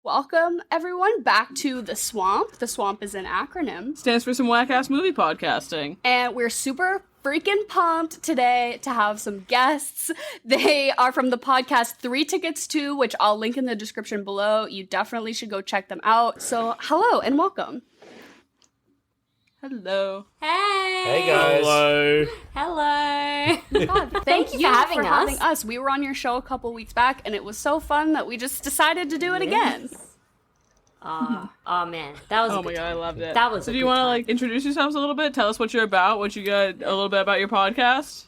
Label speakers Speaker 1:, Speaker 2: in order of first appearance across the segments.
Speaker 1: Welcome, everyone, back to The Swamp. The Swamp is an acronym.
Speaker 2: Stands for some whack-ass movie podcasting.
Speaker 1: And we're super freaking pumped today to have some guests. They are from the podcast 3 Tickets To, which I'll link in the description below. You definitely should go check them out. So, hello and welcome.
Speaker 2: Hello.
Speaker 3: Hey.
Speaker 4: Hey guys.
Speaker 3: Hello.
Speaker 1: God, thank you for having us. We were on your show a couple weeks back, and it was so fun that we just decided to do it again.
Speaker 3: Oh man, that was.
Speaker 2: Oh my god, I loved it.
Speaker 3: That was.
Speaker 2: So, do you want to introduce yourselves a little bit? Tell us what you're about. What you got? A little bit about your podcast.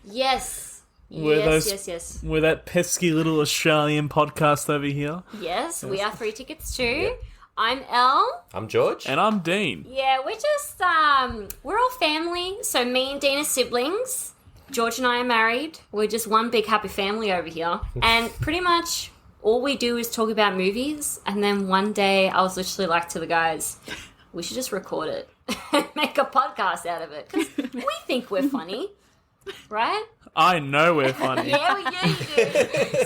Speaker 3: Yes.
Speaker 4: Yes. We're that pesky little Australian podcast over here.
Speaker 3: Yes, we are 3 Tickets To. Yep. I'm Elle.
Speaker 4: I'm George. And I'm Dean.
Speaker 3: Yeah, we're just, we're all family. So me and Dean are siblings. George and I are married. We're just one big happy family over here. And pretty much all we do is talk about movies. And then one day I was literally like to the guys, we should just record it and make a podcast out of it. Because we think we're funny, right?
Speaker 4: I know we're funny.
Speaker 3: Yeah, you do.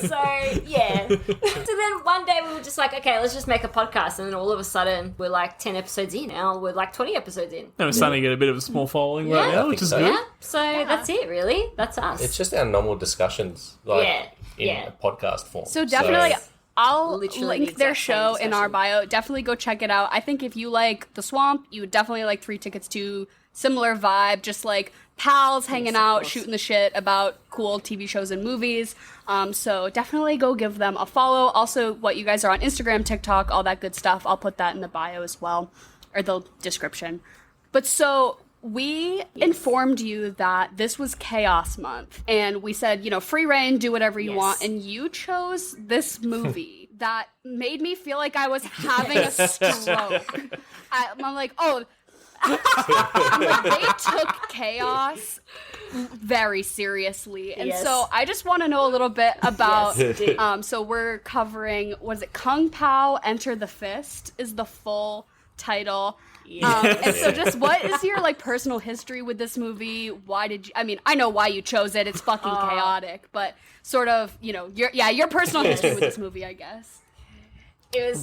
Speaker 3: So, yeah. So then one day we were just like, okay, let's just make a podcast. And then all of a sudden, we're like 10 episodes in now. We're like 20 episodes in.
Speaker 4: And we're starting to get a bit of a small following right now, which is good.
Speaker 3: Yeah, so that's it, really. That's us.
Speaker 5: It's just our normal discussions, in a podcast form.
Speaker 1: So definitely... I'll
Speaker 3: Literally
Speaker 1: link their show in our bio. Definitely go check it out. I think if you like The Swamp, you would definitely like 3 Tickets To. Similar vibe, just like pals hanging out, shooting the shit about cool TV shows and movies. So definitely go give them a follow. Also, what you guys are on Instagram, TikTok, all that good stuff. I'll put that in the bio as well, or the description. But so... we informed you that this was Chaos Month, and we said, free reign, do whatever you want, and you chose this movie that made me feel like I was having a stroke. I'm like, they took chaos very seriously, and so I just want to know a little bit about, so we're covering, was it Kung Pao Enter the Fist is the full title. And so just what is your personal history with this movie? Why did you, I know why you chose it, it's fucking chaotic, but sort of, your personal history with this movie, I guess.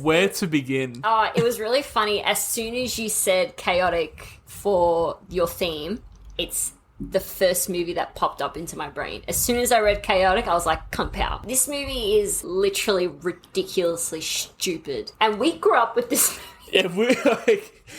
Speaker 4: Where to begin?
Speaker 3: It was really funny. As soon as you said chaotic for your theme, it's the first movie that popped up into my brain. As soon as I read chaotic, I was like, Kung Pao. This movie is literally ridiculously stupid. And we grew up with this movie.
Speaker 4: Yeah,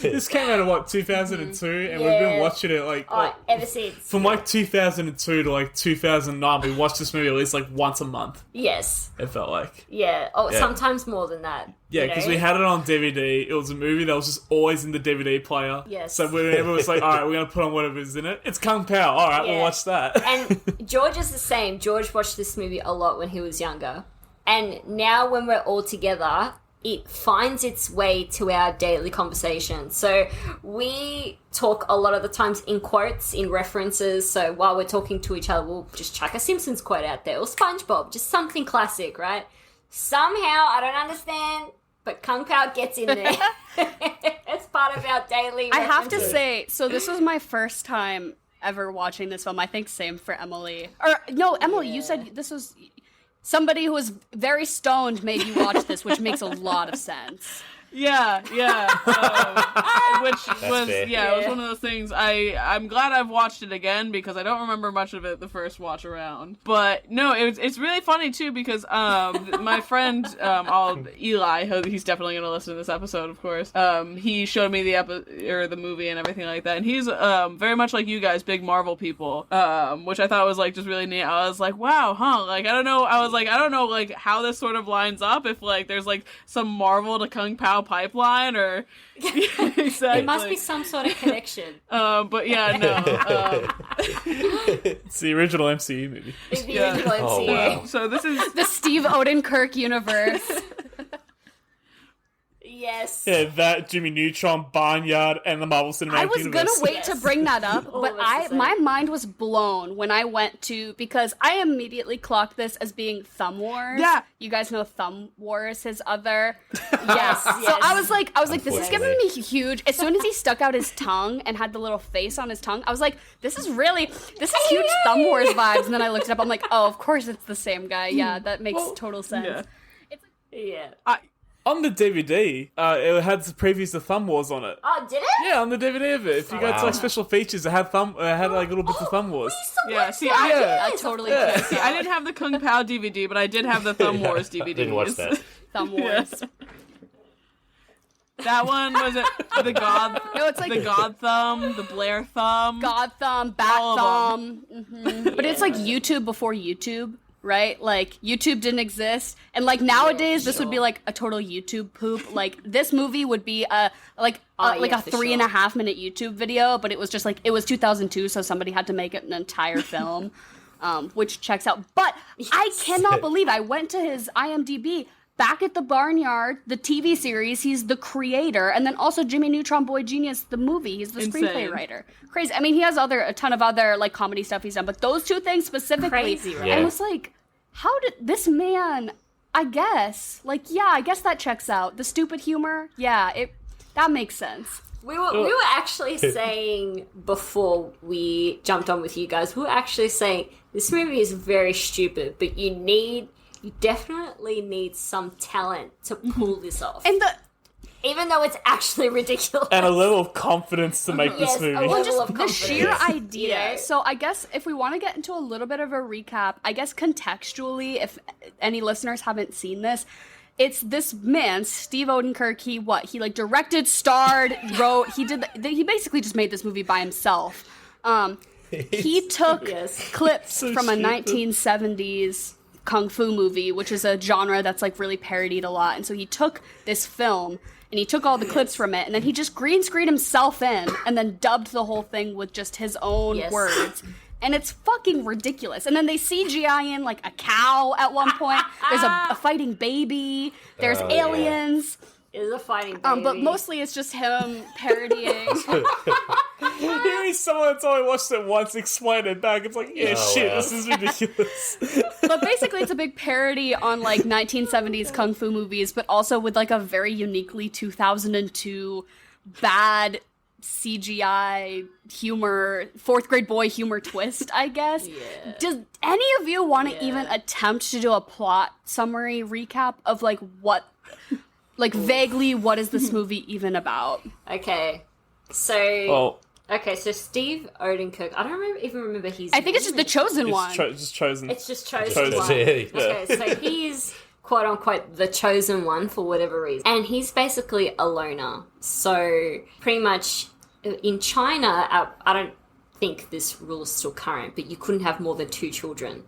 Speaker 4: this came out in 2002, and we've been watching it
Speaker 3: ever since.
Speaker 4: From 2002 to 2009, we watched this movie at least once a month.
Speaker 3: Yes.
Speaker 4: It felt like.
Speaker 3: Yeah. Sometimes more than that.
Speaker 4: Yeah, because we had it on DVD. It was a movie that was just always in the DVD player.
Speaker 3: Yes.
Speaker 4: So whenever it was like, all right, we're going to put on whatever's in it, it's Kung Pao. All right, we'll watch that.
Speaker 3: And George is the same. George watched this movie a lot when he was younger. And now when we're all together, it finds its way to our daily conversation. So we talk a lot of the times in quotes, in references. So while we're talking to each other, we'll just chuck a Simpsons quote out there, or SpongeBob, just something classic, right? Somehow, I don't understand, but Kung Pao gets in there. It's part of our daily references.
Speaker 1: I have to say, so this was my first time ever watching this film. I think same for Emily. Or, no, Emily, you said this was... somebody who was very stoned made you watch this, which makes a lot of sense.
Speaker 2: Yeah. Which was, it was one of those things. I'm glad I've watched it again because I don't remember much of it the first watch around. But no, it's really funny too because my friend Eli, he's definitely going to listen to this episode, of course. He showed me the movie and everything like that, and he's very much like you guys, big Marvel people, which I thought was just really neat. I was like, wow, huh? I don't know. I don't know how this sort of lines up. If there's some Marvel to Kung Pao pipeline or exactly.
Speaker 3: There must be some sort of connection.
Speaker 2: But yeah, no.
Speaker 4: It's the original MCU movie.
Speaker 3: It's the original MCU.
Speaker 5: Oh, wow.
Speaker 2: So this is
Speaker 1: the Steve Odenkirk universe.
Speaker 3: Yes.
Speaker 4: Yeah, that Jimmy Neutron, Barnyard, and the Marvel Cinematic Universe.
Speaker 1: I was gonna wait to bring that up, but my mind was blown when I went to, because I immediately clocked this as being Thumb Wars.
Speaker 2: Yeah.
Speaker 1: You guys know Thumb Wars, his other. Yes. So I was like, this is giving me huge. As soon as he stuck out his tongue and had the little face on his tongue, I was like, this is huge Thumb Wars vibes. And then I looked it up. I'm like, oh, of course it's the same guy. Yeah, that makes total sense.
Speaker 3: Yeah.
Speaker 4: On the DVD, it had the previews of Thumb Wars on it.
Speaker 3: Oh, did it?
Speaker 4: Yeah, on the DVD of it. If you go to like special features, it had like little bits of Thumb Wars.
Speaker 2: Yeah, see,
Speaker 1: I totally did.
Speaker 2: See, I didn't have the Kung Pao DVD, but I did have the Thumb Wars DVD.
Speaker 5: Didn't watch that.
Speaker 1: Thumb Wars.
Speaker 2: That one was it. The God.
Speaker 1: No, it's like
Speaker 2: the God Thumb, the Blair Thumb.
Speaker 1: God Thumb, Bat
Speaker 2: All of
Speaker 1: Thumb. Mm-hmm. But it's like YouTube before YouTube, right? Like YouTube didn't exist, and like nowadays this would be like a total YouTube poop. Like this movie would be a 3.5 minute YouTube video, but it was just like it was 2002, so somebody had to make it an entire film, which checks out. But I cannot believe I went to his IMDb. Back at the Barnyard, the TV series, he's the creator, and then also Jimmy Neutron Boy Genius, the movie, he's the screenplay writer. Crazy. I mean, he has a ton of other like comedy stuff he's done, but those two things specifically,
Speaker 3: crazy, right?
Speaker 1: And it was like, how did this man? I guess, I guess that checks out. The stupid humor, that makes sense.
Speaker 3: We were actually saying before we jumped on with you guys, we were actually saying this movie is very stupid, but you definitely need some talent to pull this off.
Speaker 1: And
Speaker 3: even though it's actually ridiculous.
Speaker 4: And a level of confidence to make this movie.
Speaker 3: Well,
Speaker 1: just the sheer idea.
Speaker 3: You know?
Speaker 1: So I guess if we want to get into a little bit of a recap, I guess contextually, if any listeners haven't seen this, it's this man, Steve Odenkirk. He like directed, starred, wrote. He basically just made this movie by himself. He took clips from a 1970s kung fu movie, which is a genre that's like really parodied a lot. And so he took this film and he took all the clips from it, and then he just green screened himself in and then dubbed the whole thing with just his own words. And it's fucking ridiculous. And then they CGI in like a cow at one point. There's a fighting baby. There's aliens.
Speaker 3: It is a fighting baby.
Speaker 1: But mostly it's just him parodying.
Speaker 4: Hearing someone that's only watched it once explain it back, it's like, this is ridiculous.
Speaker 1: But basically it's a big parody on like 1970s kung fu movies, but also with like a very uniquely 2002 bad CGI humor, fourth grade boy humor twist, I guess. Yeah. Does any of you want to even attempt to do a plot summary recap of like vaguely what is this movie even about?
Speaker 3: Okay. So Steve Odenkirk. I don't even remember his
Speaker 1: I think it's just the chosen one.
Speaker 3: It's just chosen one. Okay, so he's quote unquote the chosen one for whatever reason. And he's basically a loner. So pretty much in China, I don't think this rule is still current, but you couldn't have more than 2 children.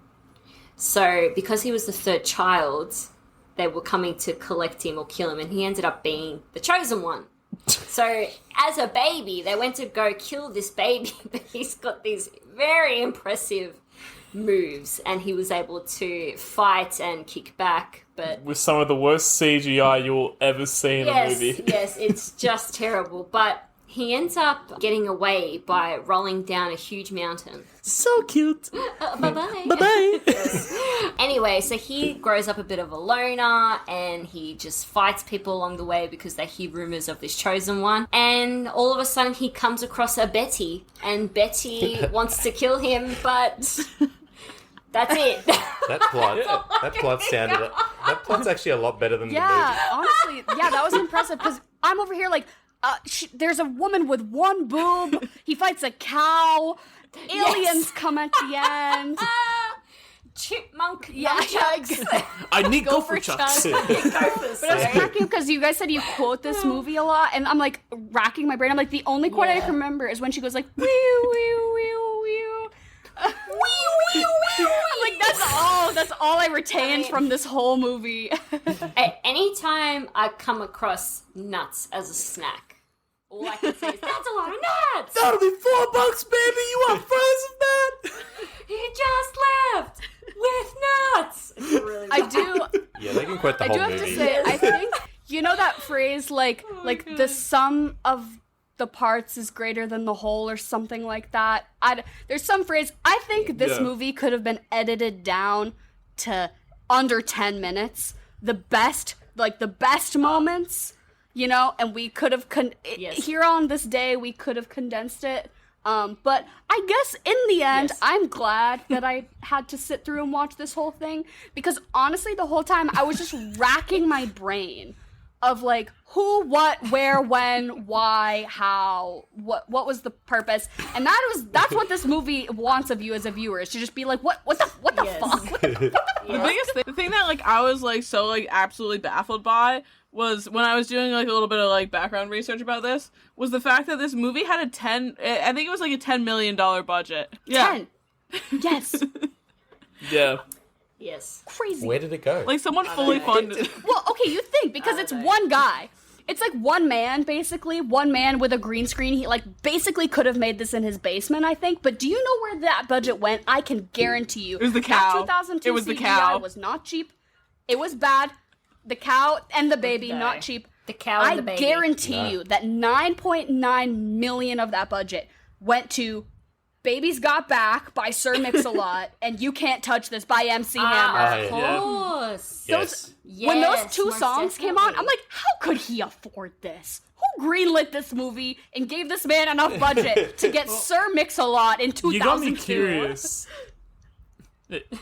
Speaker 3: So because he was the third child, they were coming to collect him or kill him, and he ended up being the chosen one. So as a baby, they went to go kill this baby, but he's got these very impressive moves, and he was able to fight and kick back, but
Speaker 4: with some of the worst CGI you'll ever see in a movie.
Speaker 3: Yes, it's just terrible. But he ends up getting away by rolling down a huge mountain.
Speaker 4: So cute.
Speaker 3: Bye-bye.
Speaker 4: Bye-bye.
Speaker 3: Yes. Anyway, so he grows up a bit of a loner, and he just fights people along the way because they hear rumors of this chosen one. And all of a sudden he comes across a Betty, and Betty wants to kill him, but that's it.
Speaker 5: That plot's actually a lot better than the movie.
Speaker 1: Honestly, that was impressive because I'm over here like, there's a woman with one boob. He fights a cow. Aliens come at the end.
Speaker 3: Chipmunk.
Speaker 4: I need gopher chucks.
Speaker 1: But I was cracking because you guys said you quote this movie a lot, and I'm like racking my brain. I'm like, the only quote I can remember is when she goes like, wee wee wee wee. I'm like, that's all I retained from this whole movie.
Speaker 3: Anytime I come across nuts as a snack, all I can say is, that's a lot of nuts!
Speaker 4: That'll be $4, baby! You want fries of that?
Speaker 3: He just left with nuts! It's really bad.
Speaker 1: I do...
Speaker 5: Yeah, they can quote the whole movie.
Speaker 1: I do have to say, I think, you know that phrase, like the sum of the parts is greater than the whole or something like that? There's some phrase, I think this movie could have been edited down to under 10 minutes. The best moments, you know, and we could have here on this day we could have condensed it But I guess in the end,
Speaker 3: Yes.
Speaker 1: I'm glad that I had to sit through and watch this whole thing, because honestly, the whole time I was just racking my brain of like who, what, where, when, why, how, what was the purpose, and that's what this movie wants of you as a viewer, is to just be like, what the
Speaker 3: Yes.
Speaker 1: fuck? What the
Speaker 2: The biggest thing, the thing that like I was like so like absolutely baffled by was when I was doing like a little bit of like background research about this, was the fact that this movie had I think it was like a $10 million budget. Yeah.
Speaker 1: 10. Yes.
Speaker 4: Yeah.
Speaker 3: Yes.
Speaker 1: Crazy.
Speaker 5: Where did it go?
Speaker 2: Like someone fully funded.
Speaker 1: Well, okay, you think, because it's one guy. It's like one man, basically. One man with a green screen. He, like, basically could have made this in his basement, I think. But do you know where that budget went? I can guarantee you.
Speaker 2: It was the cow.
Speaker 1: That 2002
Speaker 2: It was the
Speaker 1: CGI
Speaker 2: cow.
Speaker 1: was not cheap. It was bad. The cow and the baby,
Speaker 3: Okay.
Speaker 1: not cheap.
Speaker 3: The cow and the baby.
Speaker 1: I guarantee you that 9.9 million of that budget went to Baby's Got Back by Sir Mix-a-Lot and You Can't Touch This by MC Hammer.
Speaker 3: Of
Speaker 5: yeah.
Speaker 3: course.
Speaker 5: Yes.
Speaker 1: When those
Speaker 3: Yes,
Speaker 1: two
Speaker 3: most
Speaker 1: songs came on,
Speaker 3: definitely.
Speaker 1: I'm like, how could he afford this? Who greenlit this movie and gave this man enough budget to get Sir Mix-a-Lot in 2002?
Speaker 4: You got me curious.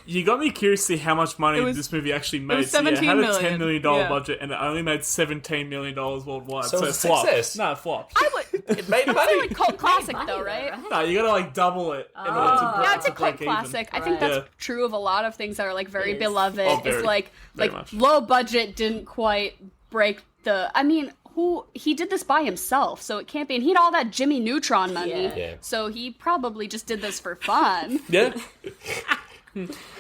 Speaker 4: You got me curious to see how much money this movie actually made.
Speaker 2: was
Speaker 4: So, yeah, it had
Speaker 2: $17
Speaker 4: a $10
Speaker 2: million.
Speaker 4: million
Speaker 2: Yeah.
Speaker 4: budget and it only made $17 million worldwide.
Speaker 5: So
Speaker 4: So,
Speaker 5: it's
Speaker 4: it
Speaker 5: a
Speaker 4: flopped.
Speaker 5: success.
Speaker 4: No, it flopped.
Speaker 1: I would.
Speaker 5: It made
Speaker 1: It's
Speaker 5: money.
Speaker 1: like cult classic
Speaker 3: Money
Speaker 1: though, right?
Speaker 4: No, you gotta like double it in order to break,
Speaker 1: Yeah, it's a
Speaker 4: to break
Speaker 1: cult
Speaker 4: even.
Speaker 1: classic. I think
Speaker 3: Right.
Speaker 1: that's
Speaker 4: Yeah.
Speaker 1: true of a lot of things that are like very
Speaker 3: It is.
Speaker 1: beloved.
Speaker 4: Oh, very,
Speaker 1: it's like
Speaker 4: very much.
Speaker 1: low budget didn't quite break the. I mean, he did this by himself, so it can't be. And he had all that Jimmy Neutron money,
Speaker 3: Yeah.
Speaker 5: Yeah.
Speaker 1: so he probably just did this for fun.
Speaker 4: Yeah.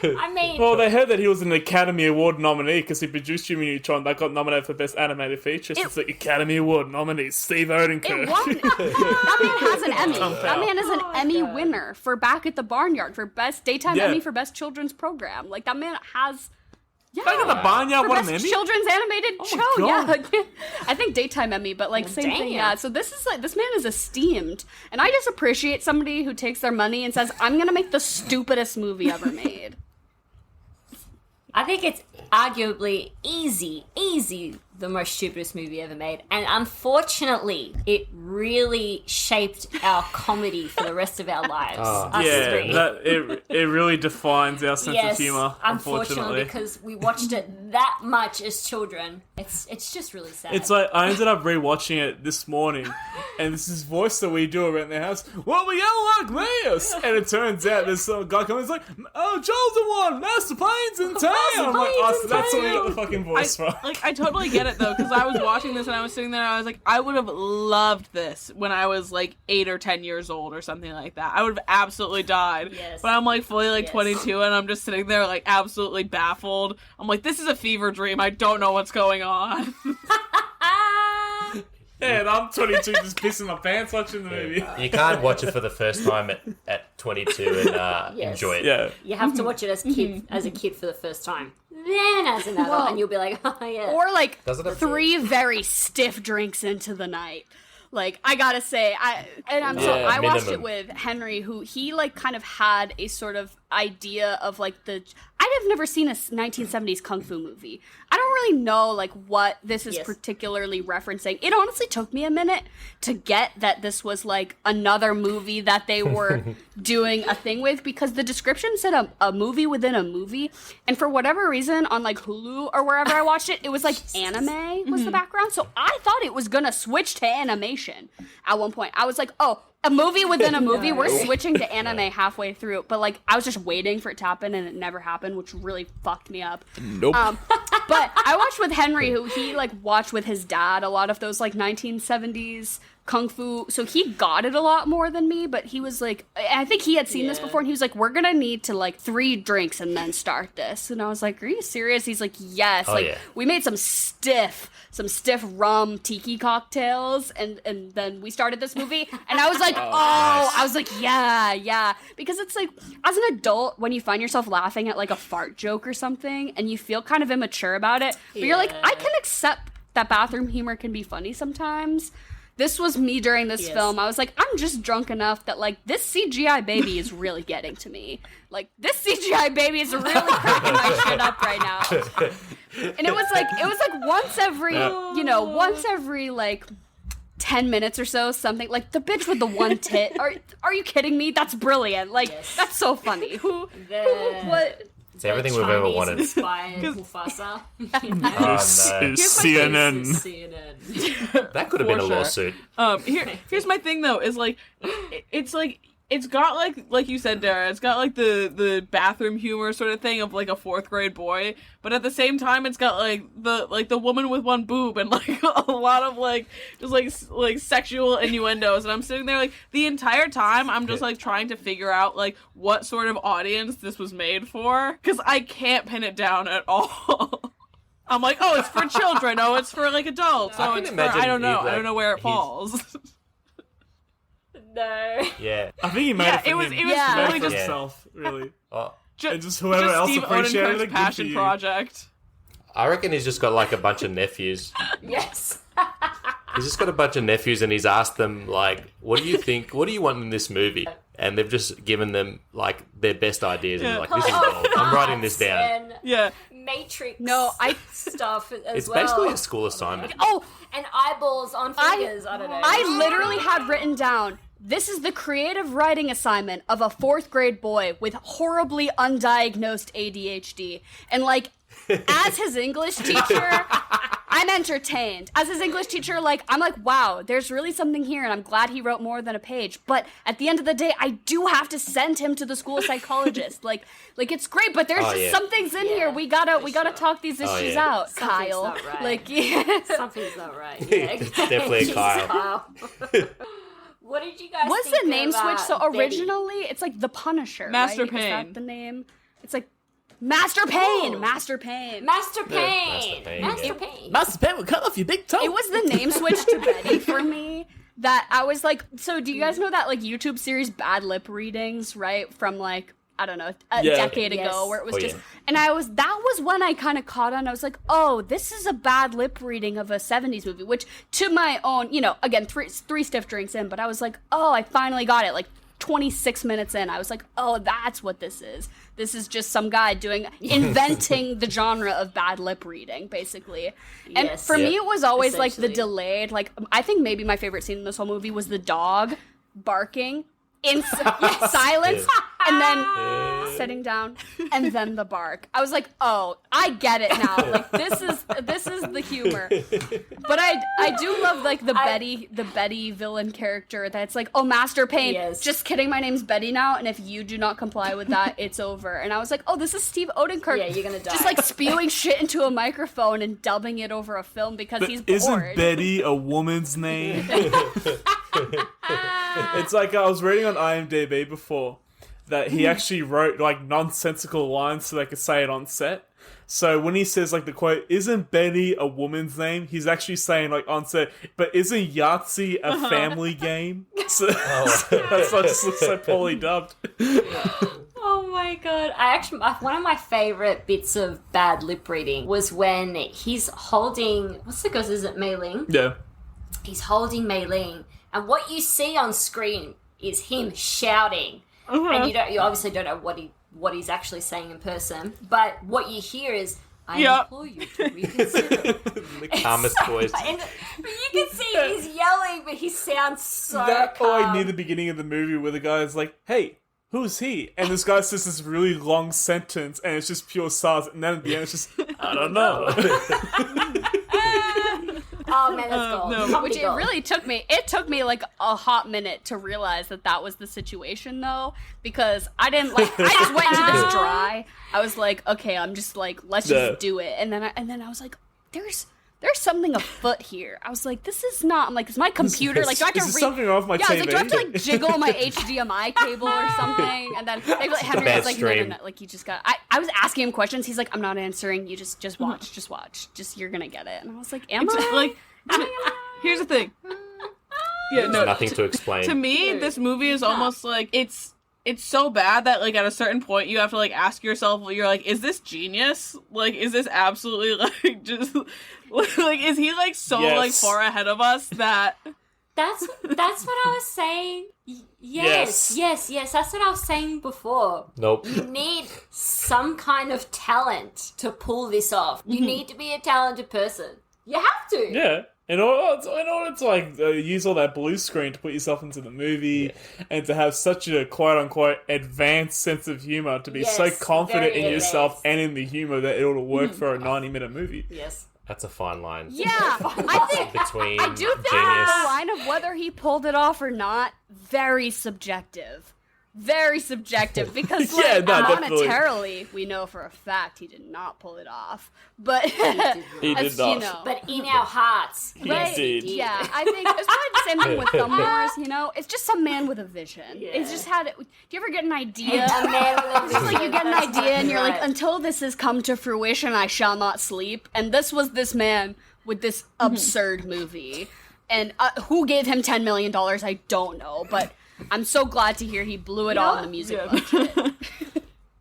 Speaker 3: I mean,
Speaker 4: Well, they heard that he was an Academy Award nominee because he produced Jimmy Neutron. That got nominated for Best Animated Feature. So it's the Academy Award nominee, Steve Odenkirk.
Speaker 1: It won. That man has an Emmy.
Speaker 4: Tom
Speaker 1: That
Speaker 4: Powell.
Speaker 1: man is an Emmy
Speaker 3: God.
Speaker 1: winner for Back at the Barnyard, for best daytime
Speaker 4: Yeah.
Speaker 1: Emmy for best children's program. Like, that man has. Yeah.
Speaker 4: Back at the Barnyard
Speaker 1: For
Speaker 4: won an
Speaker 1: best
Speaker 4: Emmy?
Speaker 1: children's animated
Speaker 4: my
Speaker 1: show.
Speaker 4: God.
Speaker 1: Yeah, I think daytime Emmy, but like same thing.
Speaker 3: damn.
Speaker 1: Yeah. So this is like, this man is esteemed, and I just appreciate somebody who takes their money and says, "I'm gonna make the stupidest movie ever made."
Speaker 3: I think it's arguably easy the most stupidest movie ever made. And unfortunately, it really shaped our comedy for the rest of our lives. Us
Speaker 4: Yeah,
Speaker 3: three.
Speaker 4: it really defines our sense of humor, unfortunately.
Speaker 3: because we watched it that much as children. It's just really sad.
Speaker 4: It's like, I ended up rewatching it this morning, and this is voice that we do around the house. Well, we yell like this! And it turns out there's some guy coming, he's like, oh, Joel's the one! Master Plane's in town! I'm like, oh, so that's where we got the fucking voice from.
Speaker 2: I totally get it though, because I was watching this and I was sitting there and I was like, I would have loved this when I was like 8 or 10 years old or something like that. I would have absolutely died.
Speaker 3: Yes.
Speaker 2: But I'm like fully like
Speaker 3: Yes.
Speaker 2: 22 and I'm just sitting there like absolutely baffled. I'm like, this is a fever dream. I don't know what's going on.
Speaker 4: Yeah, and I'm 22 just pissing my pants watching the movie.
Speaker 5: You can't watch it for the first time at 22 and
Speaker 3: Yes.
Speaker 5: enjoy it.
Speaker 4: Yeah.
Speaker 3: you have to watch it as a kid for the first time. Then as an adult, and you'll be like, oh yeah.
Speaker 1: Or like
Speaker 5: Doesn't have to-
Speaker 1: 3 very stiff drinks into the night. Like, I gotta say, I
Speaker 5: Yeah,
Speaker 1: watched it
Speaker 5: minimum.
Speaker 1: with Henry, who he like kind of had a sort of idea of like I have never seen a 1970s kung fu movie. I don't really know like what this is
Speaker 3: Yes.
Speaker 1: particularly referencing. It honestly took me a minute to get that this was like another movie that they were doing a thing with, because the description said a movie within a movie, and for whatever reason on like Hulu or wherever I watched it, it was like anime was the background. So I thought it was gonna switch to animation at one point. I was like, oh, a movie within a movie. We're switching to anime halfway through, but like I was just waiting for it to happen, and it never happened, which really fucked me up.
Speaker 4: Nope.
Speaker 1: But I watched with Henry, who he like watched with his dad a lot of those like 1970s kung fu, so he got it a lot more than me. But he was like, I think he had seen this
Speaker 3: Yeah.
Speaker 1: before, and he was like, we're gonna need to like 3 drinks and then start this. And I was like, are you serious? He's like, yes.
Speaker 5: Oh,
Speaker 1: like
Speaker 5: yeah.
Speaker 1: we made some stiff rum tiki cocktails, and then we started this movie, and I was like, I was like, yeah, because it's like, as an adult, when you find yourself laughing at like a fart joke or something, and you feel kind of immature about it, but you're like,
Speaker 3: Yeah.
Speaker 1: I can accept that bathroom humor can be funny sometimes. This was me during this
Speaker 3: Yes.
Speaker 1: film. I was like, I'm just drunk enough that like this CGI baby is really getting to me. Like this CGI baby is really cracking my shit up right now. And it was like once every like 10 minutes or so, something like the bitch with the one tit. Are you kidding me? That's brilliant. Like, that's so funny. What?
Speaker 5: It's everything we've ever wanted.
Speaker 3: Inspired Mufasa.
Speaker 5: Oh, no.
Speaker 4: CNN.
Speaker 3: CNN.
Speaker 5: That could have been a
Speaker 2: sure.
Speaker 5: lawsuit.
Speaker 2: Here's my thing though, is like, it's got like you said, Dara, it's got like the bathroom humor sort of thing of like a 4th grade boy, but at the same time it's got like the woman with one boob and like a lot of like just like sexual innuendos, and I'm sitting there like the entire time I'm just like trying to figure out like what sort of audience this was made for, because I can't pin it down at all. I'm like, oh, it's for children. Oh, it's for like adults.
Speaker 5: I
Speaker 2: Oh,
Speaker 5: can
Speaker 2: it's for
Speaker 5: imagine
Speaker 2: I don't know.
Speaker 5: like,
Speaker 2: I don't know where it
Speaker 5: he's-
Speaker 2: falls.
Speaker 3: No.
Speaker 5: Yeah.
Speaker 4: I think he made
Speaker 2: Yeah,
Speaker 4: it for
Speaker 2: it was
Speaker 4: him.
Speaker 2: really
Speaker 4: Made it
Speaker 2: just
Speaker 4: for himself, really.
Speaker 5: Oh,
Speaker 4: And just whoever else
Speaker 2: Steve
Speaker 4: appreciated
Speaker 2: Odenkirk's
Speaker 4: it, good for
Speaker 2: passion
Speaker 4: you.
Speaker 2: project.
Speaker 5: I reckon he's just got like a bunch of nephews.
Speaker 3: Yes.
Speaker 5: He's just got a bunch of nephews and he's asked them, like, what do you think, what do you want in this movie? And they've just given them, like, their best ideas and they're like, this is gold. I'm writing this down.
Speaker 3: And
Speaker 2: Yeah.
Speaker 3: Matrix
Speaker 1: No,
Speaker 3: stuff as
Speaker 5: It's
Speaker 3: well.
Speaker 5: basically a school assignment.
Speaker 1: Oh,
Speaker 3: And eyeballs on fingers. I don't know.
Speaker 1: I literally had written down, this is the creative writing assignment of a 4th grade boy with horribly undiagnosed ADHD. And like, as his English teacher, I'm entertained. As his English teacher, like, I'm like, wow, there's really something here, and I'm glad he wrote more than a page. But at the end of the day, I do have to send him to the school psychologist. like it's great, but there's
Speaker 5: Oh,
Speaker 1: just
Speaker 5: yeah.
Speaker 1: some things in here. We gotta talk these issues
Speaker 5: yeah.
Speaker 1: out,
Speaker 3: Something's
Speaker 1: Kyle.
Speaker 3: not right.
Speaker 1: Like, yeah.
Speaker 3: Something's not right. Yeah.
Speaker 5: It's definitely a
Speaker 3: Jesus,
Speaker 5: Kyle.
Speaker 3: What did you guys
Speaker 1: What's
Speaker 3: think
Speaker 1: the name
Speaker 3: of,
Speaker 1: switch? So
Speaker 3: Betty?
Speaker 1: originally, it's like The Punisher.
Speaker 2: Master
Speaker 1: right? Is
Speaker 2: Payne.
Speaker 1: that the name? It's like Master Payne.
Speaker 3: Oh.
Speaker 1: Master Payne.
Speaker 3: Master
Speaker 5: Master
Speaker 3: Payne.
Speaker 5: Payne,
Speaker 3: Master
Speaker 5: yeah.
Speaker 3: Payne.
Speaker 4: Master Pen will cut off your big toe.
Speaker 1: It was the name switch to Betty for me. That I was like, so do you guys know that like YouTube series Bad Lip Readings, right? From like, I don't know, a
Speaker 4: Yeah.
Speaker 1: decade
Speaker 3: Yes.
Speaker 1: ago, where it was
Speaker 5: Oh,
Speaker 1: just,
Speaker 5: yeah.
Speaker 1: and that was when I kind of caught on. I was like, oh, this is a bad lip reading of a 70s movie, which to my own, again, three stiff drinks in, but I was like, oh, I finally got it. Like 26 minutes in, I was like, oh, that's what this is. This is just some guy inventing the genre of bad lip reading, basically. And
Speaker 3: Yes.
Speaker 1: for me,
Speaker 5: Yeah.
Speaker 1: it was always like the
Speaker 3: Essentially.
Speaker 1: delayed, like, I think maybe my favorite scene in this whole movie was the dog barking in silence and then sitting down and then the bark. I was like, oh, I get it now. Like this is the humor. But I do love like the Betty villain character that's like, oh, Master Payne,
Speaker 3: Yes.
Speaker 1: just kidding, my name's Betty now, and if you do not comply with that, it's over. And I was like, oh, this is Steve Odenkirk.
Speaker 3: Yeah, you're gonna die.
Speaker 1: Just like spewing shit into a microphone and dubbing it over a film because
Speaker 4: But
Speaker 1: he's bored.
Speaker 4: isn't Betty a woman's name? It's like I was reading on IMDb before that he actually wrote like nonsensical lines so they could say it on set. So when he says like the quote, "Isn't Betty a woman's name?" he's actually saying like on set, "But isn't Yahtzee a family game?" So that's why it just looks so poorly dubbed.
Speaker 3: Oh my god! One of my favorite bits of bad lip reading was when he's holding, what's the girl's? Is it Mei Ling?
Speaker 4: Yeah.
Speaker 3: He's holding Mei Ling, and what you see on screen is him shouting, and you obviously don't know what he's actually saying in person, but what you hear is, "I
Speaker 2: Yep.
Speaker 3: implore you to reconsider."
Speaker 5: The calmest voice.
Speaker 3: But you can see he's yelling, but he sounds so
Speaker 4: That or like
Speaker 3: calm.
Speaker 4: near the beginning of the movie where the guy's like, "Hey, who's he?" And this guy says this really long sentence, and it's just pure silence. And then at the end, it's just, I don't know.
Speaker 3: Oh man, that's gold.
Speaker 2: no.
Speaker 3: Comedy
Speaker 1: Which it
Speaker 3: gold.
Speaker 1: really took me like a hot minute to realize that was the situation though, because I didn't like, I just went into this dry. I was like, okay, I'm just like, let's
Speaker 4: Yeah.
Speaker 1: just do it. And then I was like, there's something afoot here. I was like, this is not, I'm like, is my computer, like, do I have to
Speaker 4: Is there something wrong with my
Speaker 1: yeah, I was like, do I have to
Speaker 4: TV?
Speaker 1: like jiggle my HDMI cable or something? And then like, Henry
Speaker 5: bad
Speaker 1: was like, no,
Speaker 5: stream.
Speaker 1: like you just got, I was asking him questions. He's like, I'm not answering. You just watch, you're gonna get it. And I was like, am I?
Speaker 2: Like, here's the thing. Yeah, no.
Speaker 5: Nothing to explain.
Speaker 2: To me, this movie is almost like it's so bad that like at a certain point you have to like ask yourself, you're like, is this genius? Like, is this absolutely like just like is he like so
Speaker 4: Yes.
Speaker 2: like far ahead of us that
Speaker 3: That's what I was saying. Yes. That's what I was saying before.
Speaker 5: Nope.
Speaker 3: You need some kind of talent to pull this off. You need to be a talented person. You have to.
Speaker 4: Yeah. In order to like use all that blue screen to put yourself into the movie, and to have such a quote unquote advanced sense of humor, to be so
Speaker 3: Yes,
Speaker 4: confident
Speaker 3: very
Speaker 4: in yourself
Speaker 3: advanced.
Speaker 4: and in the humor that it'll work for a 90-minute movie.
Speaker 3: Yes.
Speaker 5: That's a fine line.
Speaker 1: Yeah, I think
Speaker 5: Between
Speaker 1: I do think
Speaker 5: genius.
Speaker 1: the line of whether he pulled it off or not, very subjective. Very subjective because, like,
Speaker 4: Yeah, no, definitely.
Speaker 1: monetarily, we know for a fact he did not pull it off. But,
Speaker 4: He did
Speaker 1: as
Speaker 4: not.
Speaker 1: you know,
Speaker 3: But in our hearts,
Speaker 1: right?
Speaker 4: did.
Speaker 1: Yeah, I think it's probably the same thing with Thumb Wars, you know? It's just some man with a vision. It's just had it. Do you ever get an idea?
Speaker 3: A man with a
Speaker 1: It's just like you get an
Speaker 3: vision, that's
Speaker 1: idea and you're like,
Speaker 3: right.
Speaker 1: until this has come to fruition, I shall not sleep. And this was this man with this absurd movie. And who gave him $10 million, I don't know. But I'm so glad to hear he blew it all in the music budget.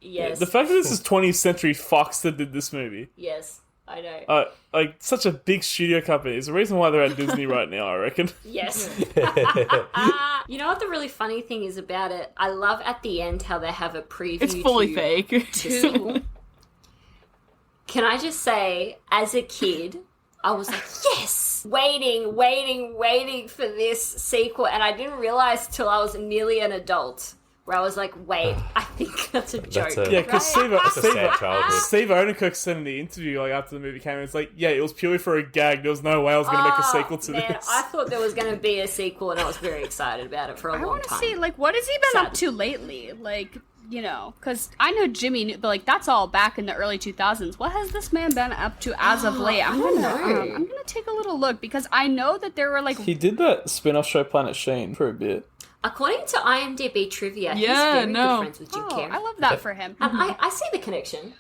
Speaker 3: Yes.
Speaker 4: The fact that this is 20th Century Fox that did this movie,
Speaker 3: Yes. I know.
Speaker 4: like such a big studio company, is the reason why they're at Disney right now, I reckon.
Speaker 3: Yes. You know what the really funny thing is about it? I love at the end how they have a preview.
Speaker 2: It's fully
Speaker 3: to
Speaker 2: fake.
Speaker 3: the sequel. Can I just say, as a kid, I was like, yes! Waiting for this sequel. And I didn't realize till I was nearly an adult, where I was like, wait, I think that's a joke.
Speaker 5: That's a-
Speaker 4: Yeah, because
Speaker 5: That's a sad childhood.
Speaker 4: Steve Odenkirk said in the interview, like after the movie came out, it's like, yeah, it was purely for a gag. There was no way I was going to make a sequel to
Speaker 3: Man,
Speaker 4: this.
Speaker 3: I thought there was going to be a sequel, and I was very excited about it for a
Speaker 1: I
Speaker 3: long
Speaker 1: want to
Speaker 3: time.
Speaker 1: see, like, what has he been
Speaker 3: Sad.
Speaker 1: up to lately? Like, you know, because I know Jimmy, but like that's all back in the early 2000s. What has this man been up to as of late? I'm gonna take a little look because I know that there were like
Speaker 4: He did that spin-off show Planet Sheen for a bit.
Speaker 3: According to IMDb trivia, he's
Speaker 2: Yeah,
Speaker 3: very
Speaker 2: no.
Speaker 3: good friends with Jim
Speaker 1: oh,
Speaker 3: Carrey.
Speaker 1: I love that for him.
Speaker 3: And I see the connection.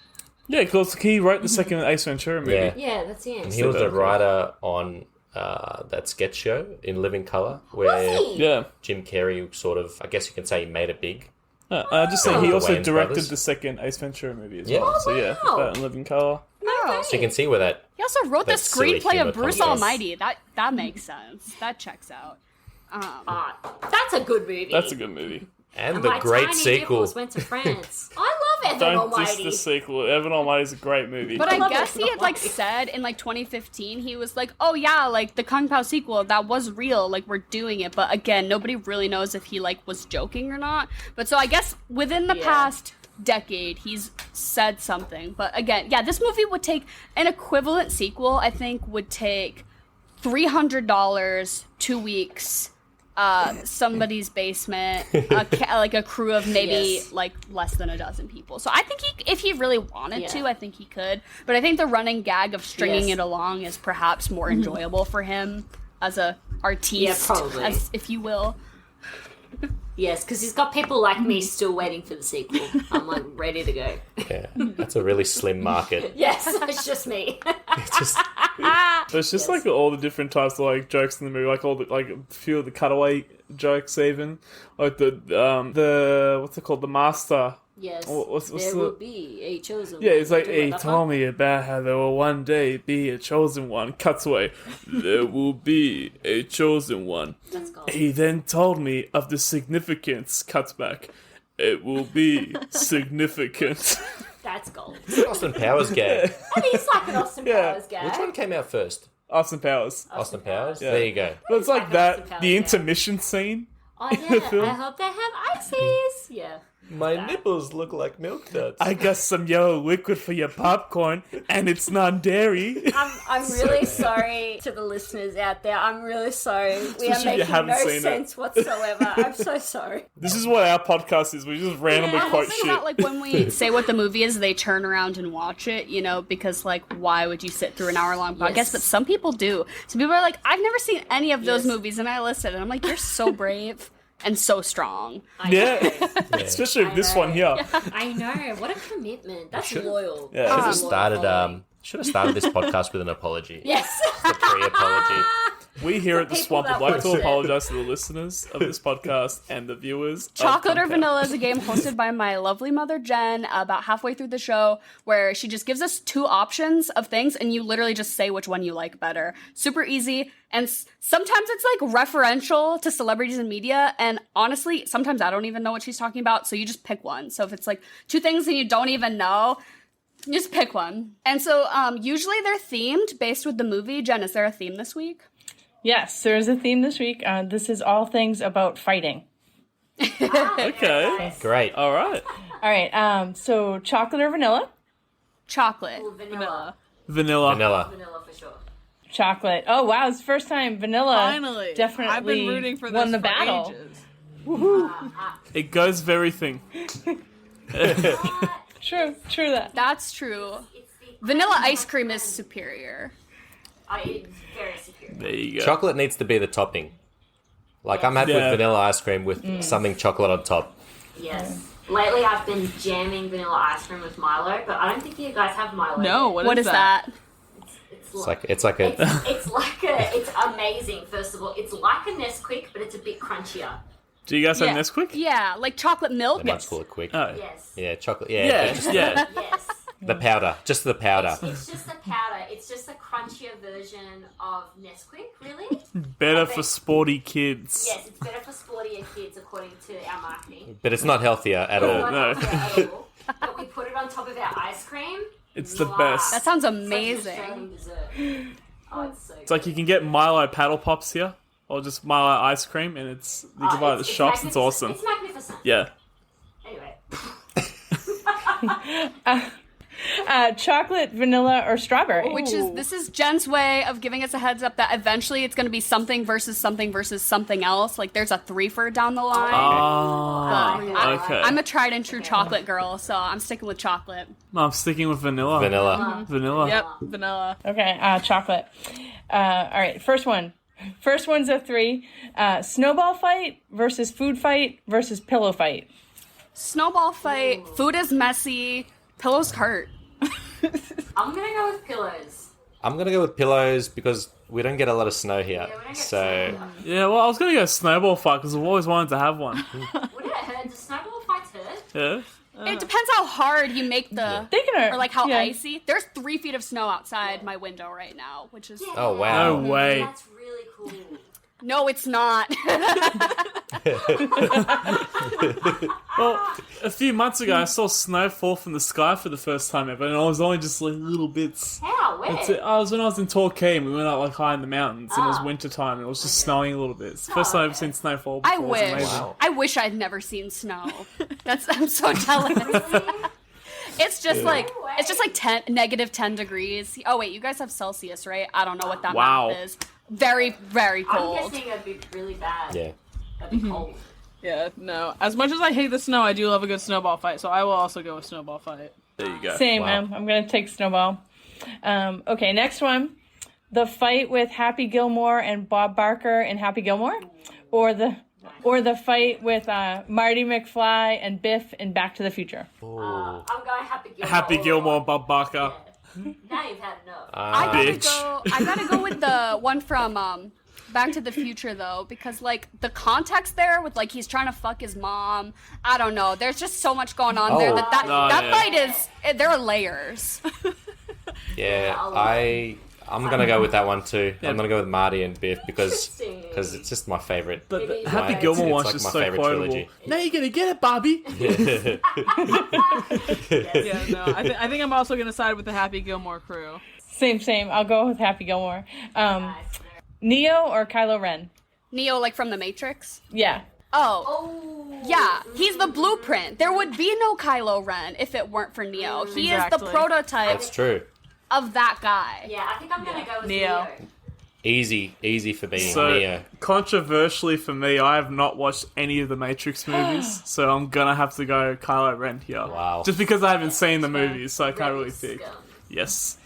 Speaker 4: Yeah, because he wrote the second Ace Ventura movie.
Speaker 5: Yeah.
Speaker 3: Yeah, that's it.
Speaker 5: He was a writer on that sketch show in Living Colour, where
Speaker 3: Was he?
Speaker 4: Yeah.
Speaker 5: Jim Carrey sort of, I guess you can say, he made it big.
Speaker 4: Just saying, he
Speaker 5: The
Speaker 4: also
Speaker 5: Wayans
Speaker 4: directed
Speaker 5: brothers.
Speaker 4: the second Ace Ventura movie as
Speaker 5: Yeah.
Speaker 4: well.
Speaker 5: Oh,
Speaker 4: So yeah,
Speaker 3: wow.
Speaker 4: that in Living Colour.
Speaker 1: Oh.
Speaker 5: So you can see where that.
Speaker 1: He also wrote the
Speaker 5: That silly
Speaker 1: screenplay
Speaker 5: humor
Speaker 1: of Bruce
Speaker 5: comes from.
Speaker 1: Almighty. That makes sense. That checks out.
Speaker 3: That's a good movie.
Speaker 4: That's a good movie.
Speaker 5: And
Speaker 3: And
Speaker 5: the
Speaker 3: my
Speaker 5: great
Speaker 3: tiny
Speaker 5: sequel.
Speaker 3: nipples went to France. I love Evan
Speaker 4: Don't diss
Speaker 3: Almighty.
Speaker 4: the sequel. Evan Almighty is a great movie.
Speaker 1: But I
Speaker 3: love
Speaker 1: guess
Speaker 3: it.
Speaker 1: he had like said in like 2015, he was like, "Oh yeah, like the Kung Pao sequel, that was real. Like we're doing it." But again, nobody really knows if he like was joking or not. But so I guess within the
Speaker 3: Yeah.
Speaker 1: past decade, he's said something. But again, yeah, this movie would take an equivalent sequel. I think would take $300, 2 weeks. Somebody's basement, like a crew of maybe
Speaker 3: Yes.
Speaker 1: like less than a dozen people. So I think if he really wanted
Speaker 3: Yeah.
Speaker 1: to, I think he could. But I think the running gag of stringing
Speaker 3: Yes.
Speaker 1: it along is perhaps more enjoyable for him as a artiste,
Speaker 3: Yeah, probably.
Speaker 1: as if you will.
Speaker 3: Yes, because he's got people like me still waiting for the sequel. I'm like ready to go.
Speaker 5: Yeah, that's a really slim market.
Speaker 3: Yes, it's just me.
Speaker 5: It's just
Speaker 4: There's just like all the different types of like jokes in the movie, like all the like a few of the cutaway jokes, even like the what's it called, the master.
Speaker 3: Yes,
Speaker 4: What's
Speaker 3: there
Speaker 4: the-
Speaker 3: will be a chosen
Speaker 4: Yeah,
Speaker 3: one.
Speaker 4: it's like
Speaker 3: Do it
Speaker 4: he
Speaker 3: that
Speaker 4: told
Speaker 3: way.
Speaker 4: me about how there will one day be a chosen one. Cuts away. There will be a chosen one.
Speaker 3: That's gold.
Speaker 4: He then told me of the significance. Cuts back. It will be significant.
Speaker 3: That's gold.
Speaker 5: Austin Powers gag.
Speaker 3: And he's like an Austin
Speaker 4: Yeah.
Speaker 3: Powers guy.
Speaker 5: Which one came out first?
Speaker 4: Austin Powers.
Speaker 5: Austin Powers?
Speaker 4: Yeah.
Speaker 5: There you go.
Speaker 4: But it's like
Speaker 3: like
Speaker 4: that.
Speaker 3: Austin Powers,
Speaker 4: The
Speaker 3: yeah.
Speaker 4: intermission scene.
Speaker 3: Oh yeah,
Speaker 4: film.
Speaker 3: I hope they have ices. Yeah.
Speaker 5: My nipples look like milk duds.
Speaker 4: I got some yellow liquid for your popcorn, and it's non-dairy.
Speaker 3: I'm really sorry to the listeners out there. I'm really sorry. We
Speaker 4: Especially
Speaker 3: are
Speaker 4: if you
Speaker 3: making
Speaker 4: haven't
Speaker 3: no
Speaker 4: seen it.
Speaker 3: sense whatsoever. I'm so sorry.
Speaker 4: This is what our podcast is. We just randomly
Speaker 1: I
Speaker 4: quote
Speaker 1: also think
Speaker 4: shit.
Speaker 1: about like when we say what the movie is, they turn around and watch it, you know, because like why would you sit through an hour-long podcast?
Speaker 3: Yes.
Speaker 1: But some people do. Some people are like, I've never seen any of those
Speaker 3: Yes.
Speaker 1: movies, and I listed, and I'm like, you're so brave and so strong.
Speaker 4: Yeah. Especially with this
Speaker 3: know.
Speaker 4: one here.
Speaker 3: I know. What a commitment. That's loyal.
Speaker 4: Yeah.
Speaker 3: That's
Speaker 5: Should
Speaker 3: a
Speaker 5: have
Speaker 3: loyal
Speaker 5: started
Speaker 3: following.
Speaker 5: should have started this podcast with an apology.
Speaker 3: Yes.
Speaker 5: A pre-apology.
Speaker 4: We here at the
Speaker 3: people
Speaker 4: Swamp would
Speaker 3: that
Speaker 4: like to
Speaker 3: watch it.
Speaker 4: apologize to the listeners of this podcast and the viewers. of
Speaker 1: Chocolate or
Speaker 4: Compound.
Speaker 1: Vanilla is a game hosted by my lovely mother, Jen, about halfway through the show, where she just gives us two options of things, and you literally just say which one you like better. Super easy, and sometimes it's like referential to celebrities and media, and honestly, sometimes I don't even know what she's talking about, so you just pick one. So if it's like two things and you don't even know, just pick one. And so usually they're themed based with the movie. Jen, is there a theme this week?
Speaker 6: Yes, there is a theme this week. This is all things about fighting.
Speaker 4: Okay.
Speaker 5: Great.
Speaker 4: All right.
Speaker 6: All right. So chocolate or vanilla?
Speaker 1: Chocolate.
Speaker 3: Ooh, vanilla.
Speaker 4: Vanilla.
Speaker 5: Vanilla.
Speaker 3: Vanilla for sure.
Speaker 6: Chocolate. Oh wow, it's the first time vanilla.
Speaker 2: Finally.
Speaker 6: definitely
Speaker 2: I've been rooting for this
Speaker 6: won the
Speaker 2: for
Speaker 6: battle.
Speaker 2: ages.
Speaker 4: It goes very thing.
Speaker 6: True that.
Speaker 1: That's true.
Speaker 3: It's the
Speaker 1: Vanilla ice cream is superior.
Speaker 3: It's very superior.
Speaker 4: There you go.
Speaker 5: Chocolate needs to be the topping. Like, I'm happy
Speaker 4: Yeah.
Speaker 5: with vanilla ice cream with something chocolate on top.
Speaker 3: Yes. Lately, I've been jamming vanilla ice cream with Milo, but I don't think you guys have Milo.
Speaker 2: No,
Speaker 1: What is that?
Speaker 5: It's like a.
Speaker 3: It's amazing. First of all, it's like a Nesquik, but it's a bit crunchier.
Speaker 4: Do you guys have
Speaker 2: Yeah.
Speaker 4: Nesquik?
Speaker 1: Yeah, like chocolate milk.
Speaker 5: They might call it quick.
Speaker 4: Oh.
Speaker 3: Yes.
Speaker 5: Yeah, chocolate. Yeah,
Speaker 4: Yeah,
Speaker 5: just
Speaker 4: yeah.
Speaker 3: Yes.
Speaker 5: the powder. Just the powder.
Speaker 3: It's just a powder. It's just a crunchier version of Nesquik, really.
Speaker 4: Better for sporty kids.
Speaker 3: Yes, it's better for sportier kids, according to our marketing.
Speaker 5: But it's not healthier at
Speaker 3: It's
Speaker 5: all.
Speaker 3: not
Speaker 4: No.
Speaker 3: healthier at all. But we put it on top of our ice cream.
Speaker 4: It's the
Speaker 3: Wow.
Speaker 4: best.
Speaker 1: That sounds
Speaker 3: It's like an
Speaker 1: amazing.
Speaker 3: Australian dessert. Oh, it's so
Speaker 4: It's like you can get Milo paddle pops here, or just Milo ice cream, and you can buy it at the shops. It's awesome.
Speaker 3: It's magnificent.
Speaker 4: Yeah.
Speaker 3: Anyway.
Speaker 6: Chocolate, vanilla, or strawberry?
Speaker 1: This is Jen's way of giving us a heads up that eventually it's going to be something versus something else. Like there's a threefer down the line.
Speaker 4: Oh, okay.
Speaker 1: I'm a tried and true chocolate girl, so I'm sticking with chocolate.
Speaker 4: No, I'm sticking with vanilla.
Speaker 5: Vanilla.
Speaker 4: Vanilla.
Speaker 2: Yep, vanilla.
Speaker 6: Okay, chocolate. All right, first one. First one's a 3. Snowball fight versus food fight versus pillow fight.
Speaker 1: Snowball fight. Food is messy. Pillows hurt.
Speaker 3: I'm gonna go with pillows.
Speaker 5: I'm gonna go with pillows because we don't get a lot of snow here.
Speaker 3: Yeah, we don't get
Speaker 5: So
Speaker 3: snow.
Speaker 4: Yeah, well, I was gonna go snowball fight because I've always wanted to have one.
Speaker 3: Would it hurt? Does snowball fights hurt?
Speaker 4: Yeah.
Speaker 1: It depends how hard you make the.
Speaker 6: They can hurt.
Speaker 1: Or like how
Speaker 6: yeah.
Speaker 1: icy. There's 3 feet of snow outside my window right now, which is.
Speaker 5: Oh, wow.
Speaker 4: No way.
Speaker 3: That's really cool.
Speaker 1: No, it's not.
Speaker 4: Well, a few months ago, I saw snow fall from the sky for the first time ever, and it was only just like little bits.
Speaker 3: How? Where?
Speaker 4: That's it. I was when I was in Torquay, and we went up like high in the mountains, and it was winter time, and it was just snowing a little bit. It's the first time I've ever seen snow fall before.
Speaker 1: I
Speaker 4: It was
Speaker 1: wish.
Speaker 4: amazing.
Speaker 5: Wow.
Speaker 1: I wish I'd never seen snow. I'm so jealous.
Speaker 3: Really?
Speaker 1: It's just like
Speaker 3: No way.
Speaker 1: it's just like -10 degrees. Oh wait, you guys have Celsius, right? I don't know what that
Speaker 4: Wow.
Speaker 1: math is. Very, very
Speaker 3: I'm
Speaker 1: cold.
Speaker 3: guessing it'd be really bad.
Speaker 5: yeah.
Speaker 3: That'd be cold.
Speaker 2: Yeah, no. As much as I hate the snow, I do love a good snowball fight, so I will also go with snowball fight.
Speaker 4: There you go.
Speaker 6: Same,
Speaker 5: Wow.
Speaker 6: I'm going to take snowball. Okay, next one. The fight with Happy Gilmore and Bob Barker in Happy Gilmore? Or the fight with Marty McFly and Biff in Back to the Future?
Speaker 3: I'm going Happy Gilmore.
Speaker 4: Happy Gilmore, Bob Barker.
Speaker 3: Now you've had enough.
Speaker 1: I gotta go with the one from Back to the Future though, because like the context there with like he's trying to fuck his mom. I don't know. There's just so much going on there
Speaker 5: Oh.
Speaker 1: that
Speaker 4: Oh,
Speaker 1: that
Speaker 4: yeah.
Speaker 1: fight is. There are layers.
Speaker 5: Yeah,
Speaker 3: I'll love
Speaker 5: I'm gonna go with that one too. I'm gonna go with Marty and Biff because
Speaker 3: Interesting.
Speaker 5: it's just my favorite.
Speaker 4: But
Speaker 3: Maybe
Speaker 4: the Happy
Speaker 3: it's
Speaker 4: Gilmore
Speaker 5: like
Speaker 4: one's
Speaker 5: my
Speaker 4: just so
Speaker 5: favourite
Speaker 4: quotable.
Speaker 5: trilogy.
Speaker 4: Now you're gonna get it, Bobby.
Speaker 2: Yeah, no. I think I'm also gonna side with the Happy Gilmore crew.
Speaker 6: Same. I'll go with Happy Gilmore. Neo or Kylo Ren?
Speaker 1: Neo, like from the Matrix.
Speaker 6: Yeah.
Speaker 1: Oh.
Speaker 3: Oh.
Speaker 1: Yeah, he's the blueprint. There would be no Kylo Ren if it weren't for Neo. He is the
Speaker 2: Exactly.
Speaker 1: prototype
Speaker 5: That's true.
Speaker 1: of that guy.
Speaker 3: Yeah, I think I'm gonna go with
Speaker 2: Neo.
Speaker 3: Neo.
Speaker 5: Easy for being
Speaker 4: So,
Speaker 5: Neo.
Speaker 4: controversially for me, I have not watched any of the Matrix movies, so I'm gonna have to go Kylo Ren here.
Speaker 5: Wow.
Speaker 4: Just because I haven't seen the movies, so I can't really
Speaker 3: Red
Speaker 4: pick.
Speaker 3: scum.
Speaker 4: Yes.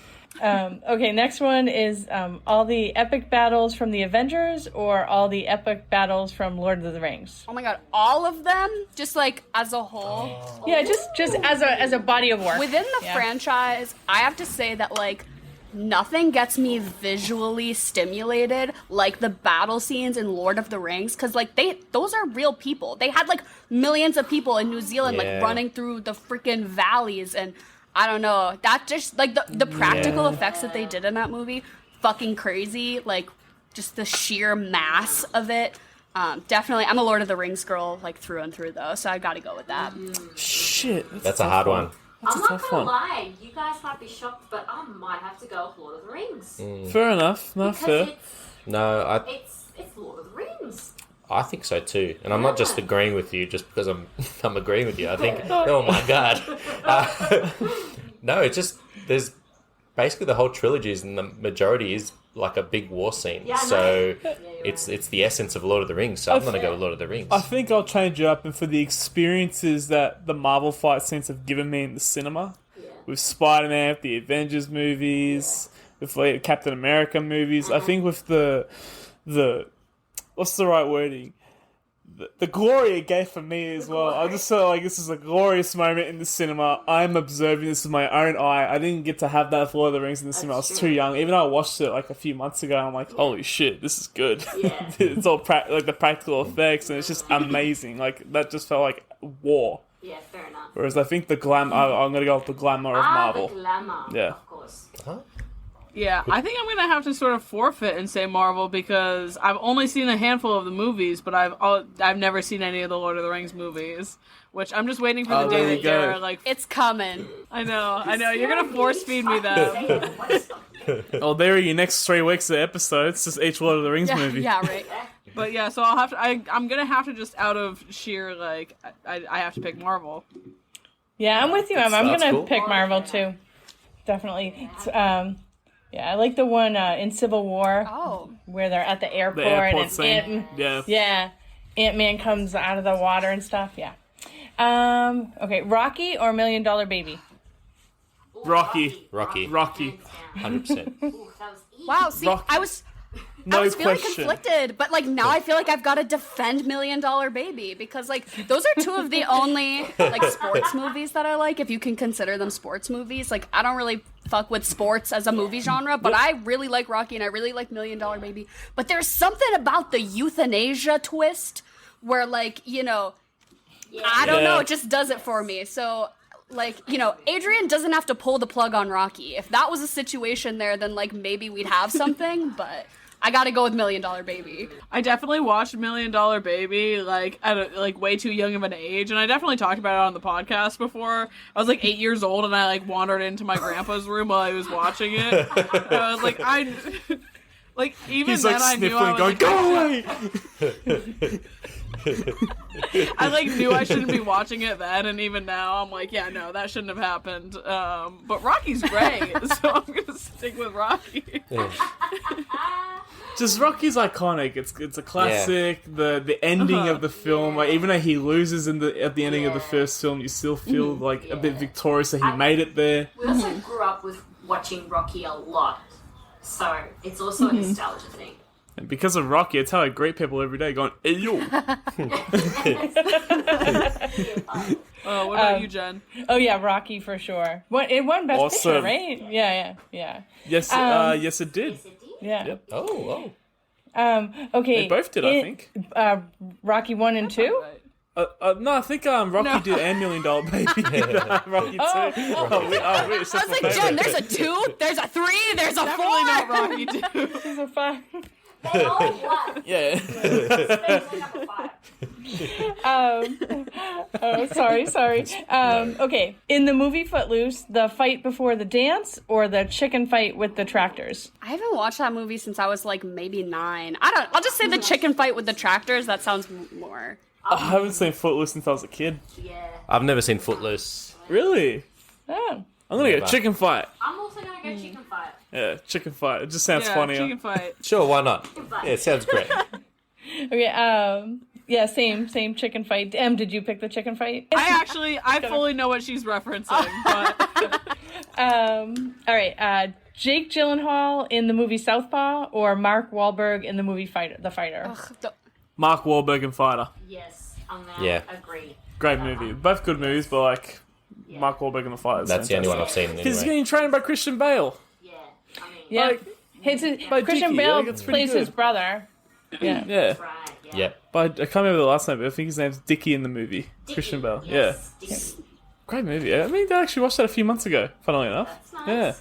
Speaker 6: Okay, next one is all the epic battles from the Avengers or all the epic battles from Lord of the Rings?
Speaker 1: Oh my god, all of them, just like as a whole.
Speaker 6: Yeah, just as a body of work.
Speaker 1: Within the
Speaker 6: Yeah.
Speaker 1: franchise, I have to say that like nothing gets me visually stimulated like the battle scenes in Lord of the Rings, because like those are real people. They had like millions of people in New Zealand
Speaker 5: Yeah.
Speaker 1: like running through the freaking valleys, and I don't know, that just like the practical
Speaker 5: Yeah.
Speaker 1: effects that they did in that movie, fucking crazy. Like just the sheer mass of it. Definitely, I'm a Lord of the Rings girl like through and through though, so I got to go with that.
Speaker 4: Shit.
Speaker 5: That's a hard one.
Speaker 4: That's
Speaker 3: I'm
Speaker 4: a
Speaker 3: not
Speaker 4: tough
Speaker 3: gonna
Speaker 4: one.
Speaker 3: lie, you guys might be shocked, but I might have to go with Lord of the Rings.
Speaker 4: Fair enough. Not
Speaker 3: Because
Speaker 4: fair.
Speaker 3: it's
Speaker 5: No,
Speaker 3: It's Lord of the Rings.
Speaker 5: I think so too, and I'm not just agreeing with you just because I'm agreeing with you. I think, oh my god, no, it's just there's basically the whole trilogy and the majority is like a big war scene.
Speaker 3: Yeah, I know.
Speaker 5: So
Speaker 3: Yeah,
Speaker 5: it's the essence of Lord of the Rings. So I'm gonna go with Lord of the Rings.
Speaker 4: I think I'll change it up, and for the experiences that the Marvel fight scenes have given me in the cinema, with Spider-Man, with the Avengers movies, with like Captain America movies, I think with the what's the right wording? The glory it gave for me as well. I just felt like this is a glorious moment in the cinema. I'm observing this with my own eye. I didn't get to have that for Lord of the Rings in the cinema. I was too young. Even though I watched it like a few months ago, I'm like, holy shit, this is good.
Speaker 3: Yeah.
Speaker 4: It's all like the practical effects, and it's just amazing. Like that just felt like war.
Speaker 3: Yeah, fair enough.
Speaker 4: Whereas I think the glamour, I'm gonna go with the glamour of Marvel.
Speaker 3: The glamour.
Speaker 4: Yeah.
Speaker 3: Of course.
Speaker 2: Yeah, I think I'm gonna have to sort of forfeit and say Marvel because I've only seen a handful of the movies, but I've never seen any of the Lord of the Rings movies. Which I'm just waiting for the
Speaker 4: Oh,
Speaker 2: day
Speaker 4: there
Speaker 2: that
Speaker 4: you go.
Speaker 2: you're like,
Speaker 1: It's coming.
Speaker 2: I know, you're gonna force feed me them.
Speaker 4: Oh, there are your next 3 weeks of episodes. Just each Lord of the Rings
Speaker 1: Yeah,
Speaker 4: movie.
Speaker 1: yeah, right.
Speaker 2: But yeah, so I'll have to. I'm gonna have to just out of sheer like I have to pick Marvel.
Speaker 6: Yeah, I'm with you. I'm
Speaker 5: That's
Speaker 6: gonna
Speaker 5: cool.
Speaker 6: pick Marvel too. Definitely. It's, yeah, I like the one in Civil War
Speaker 1: Oh.
Speaker 6: where they're at the airport,
Speaker 4: The airport
Speaker 6: and
Speaker 4: scene. Yeah.
Speaker 6: Ant-Man comes out of the water and stuff. Yeah. Okay, Rocky or $1 Million Baby?
Speaker 4: Rocky.
Speaker 5: Rocky,
Speaker 4: Rocky.
Speaker 5: 100%.
Speaker 1: Wow, see,
Speaker 4: Rocky.
Speaker 1: I was
Speaker 4: No
Speaker 1: feeling
Speaker 4: question.
Speaker 1: conflicted, but like now I feel like I've got to defend $1 Million Baby because like those are two of the only like sports movies that I like, if you can consider them sports movies. Like I don't really fuck with sports as a movie genre, but I really like Rocky and I really like $1 Million Baby. But there's something about the euthanasia twist where like, you know, I don't know,
Speaker 4: Yeah.
Speaker 1: it just does it for me. So like, you know, Adrian doesn't have to pull the plug on Rocky. If that was a situation there, then like maybe we'd have something, but I gotta go with $1 Million Baby.
Speaker 2: I definitely watched $1 Million Baby like at a, like way too young of an age, and I definitely talked about it on the podcast before. I was like 8 years old, and I like wandered into my grandpa's room while I was watching it. And I was like, like even
Speaker 4: He's
Speaker 2: then
Speaker 4: like
Speaker 2: I knew
Speaker 4: sniffling,
Speaker 2: I was
Speaker 4: going,
Speaker 2: like,
Speaker 4: go away!
Speaker 2: I like knew I shouldn't be watching it then, and even now I'm like, yeah, no, that shouldn't have happened. But Rocky's great, so I'm gonna stick with Rocky.
Speaker 4: Just Rocky's iconic. It's a classic. The ending of the film, like even though he loses at the ending of the first film, you still feel like a bit victorious that he made it there.
Speaker 3: We also grew up with watching Rocky a lot, so it's also a nostalgia thing.
Speaker 4: And because of Rocky, I tell I greet people every day going, "Hey yo!"
Speaker 2: What about you, Jen?
Speaker 6: Oh yeah, Rocky for sure. It won Best
Speaker 4: Awesome.
Speaker 6: Picture, right? Yeah.
Speaker 4: Yes, yes, it did.
Speaker 6: Yeah.
Speaker 4: Yep.
Speaker 5: Oh.
Speaker 6: Okay.
Speaker 4: They both did, I think.
Speaker 6: Rocky 1 and 2.
Speaker 4: No, I think Rocky did and $1 Million Baby. Rocky 2. I wish.
Speaker 1: I was like, Jen, there's a 2, there's a 3, there's a 4.
Speaker 2: Definitely not Rocky 2.
Speaker 6: These are fun.
Speaker 3: They all won.
Speaker 4: Yeah.
Speaker 3: Especially number 5.
Speaker 6: Oh, sorry. Okay. In the movie Footloose, the fight before the dance or the chicken fight with the tractors?
Speaker 1: I haven't watched that movie since I was like maybe 9. I'll just say the chicken fight with the tractors. That sounds more.
Speaker 4: I haven't seen Footloose since I was a kid.
Speaker 3: Yeah.
Speaker 5: I've never seen Footloose.
Speaker 4: Really?
Speaker 6: Oh.
Speaker 4: I'm gonna
Speaker 5: Never.
Speaker 4: go chicken fight.
Speaker 3: I'm also gonna go chicken fight.
Speaker 4: Yeah, chicken fight. It just sounds
Speaker 2: Yeah,
Speaker 4: funnier.
Speaker 2: chicken fight.
Speaker 5: Sure, why not? Yeah, it sounds great.
Speaker 6: Okay. Yeah. Same Chicken fight. Did you pick the chicken fight?
Speaker 2: I fully know what she's referencing, but
Speaker 6: All right. Jake Gyllenhaal in the movie Southpaw or Mark Wahlberg in the movie The Fighter?
Speaker 4: Mark Wahlberg and Fighter.
Speaker 3: Yes, I'm gonna
Speaker 5: Yeah.
Speaker 3: agree.
Speaker 4: Great movie. Both good movies, but like Mark Wahlberg and the Fighter.
Speaker 5: That's the only one I've seen
Speaker 4: He's
Speaker 5: anyway.
Speaker 4: getting trained by Christian Bale.
Speaker 3: Yeah, I mean,
Speaker 6: Yeah.
Speaker 4: Like, by
Speaker 6: Christian
Speaker 4: Dickie,
Speaker 6: Bale
Speaker 4: like, it's pretty
Speaker 6: plays his
Speaker 4: good.
Speaker 6: brother. Yeah.
Speaker 4: Yeah.
Speaker 3: right. Yeah.
Speaker 5: Yep.
Speaker 4: But I can't remember the last name, but I think his name's Dickie in the movie. Christian Bale.
Speaker 3: Yes,
Speaker 4: Yeah.
Speaker 3: Dickie.
Speaker 4: Great movie. I mean, I actually watched that a few months ago, funnily enough.
Speaker 3: That's nice.
Speaker 4: Yeah.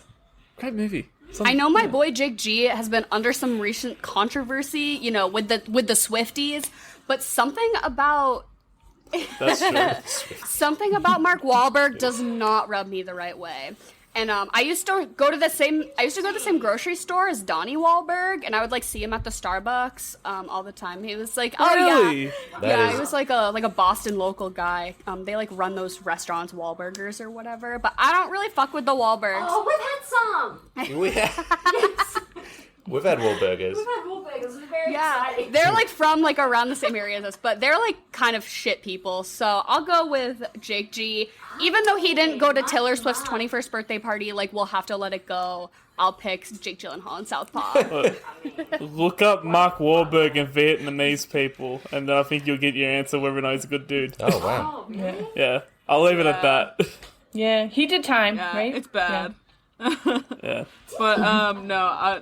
Speaker 4: Great movie.
Speaker 1: I know my boy Jake G has been under some recent controversy, you know, with the Swifties, but something about
Speaker 4: That's true.
Speaker 1: Mark Wahlberg does not rub me the right way. And I used to go to the same grocery store as Donnie Wahlberg, and I would like see him at the Starbucks all the time. He was like, oh
Speaker 4: Really?
Speaker 1: yeah,
Speaker 5: That
Speaker 1: he
Speaker 5: is-
Speaker 1: was like a Boston local guy. They like run those restaurants, Wahlburgers or whatever. But I don't really fuck with the Wahlbergs.
Speaker 3: Oh, we've had some.
Speaker 5: We We've had Wahlburgers.
Speaker 3: We've had Wahlburgers. It's very
Speaker 1: Yeah,
Speaker 3: exciting.
Speaker 1: they're like from like around the same area as us, but they're like kind of shit people. So I'll go with Jake G. Even though he didn't go to Taylor Swift's 21st birthday party, like we'll have to let it go. I'll pick Jake Gyllenhaal in Southpaw.
Speaker 4: Look up Mark Wahlberg and Vietnamese people, and I think you'll get your answer whether or not he's a good dude.
Speaker 5: Oh, wow.
Speaker 3: Oh, really?
Speaker 4: Yeah, I'll leave it at that.
Speaker 6: Yeah, he did time,
Speaker 2: Yeah,
Speaker 6: right?
Speaker 2: it's bad.
Speaker 4: Yeah.
Speaker 2: But no,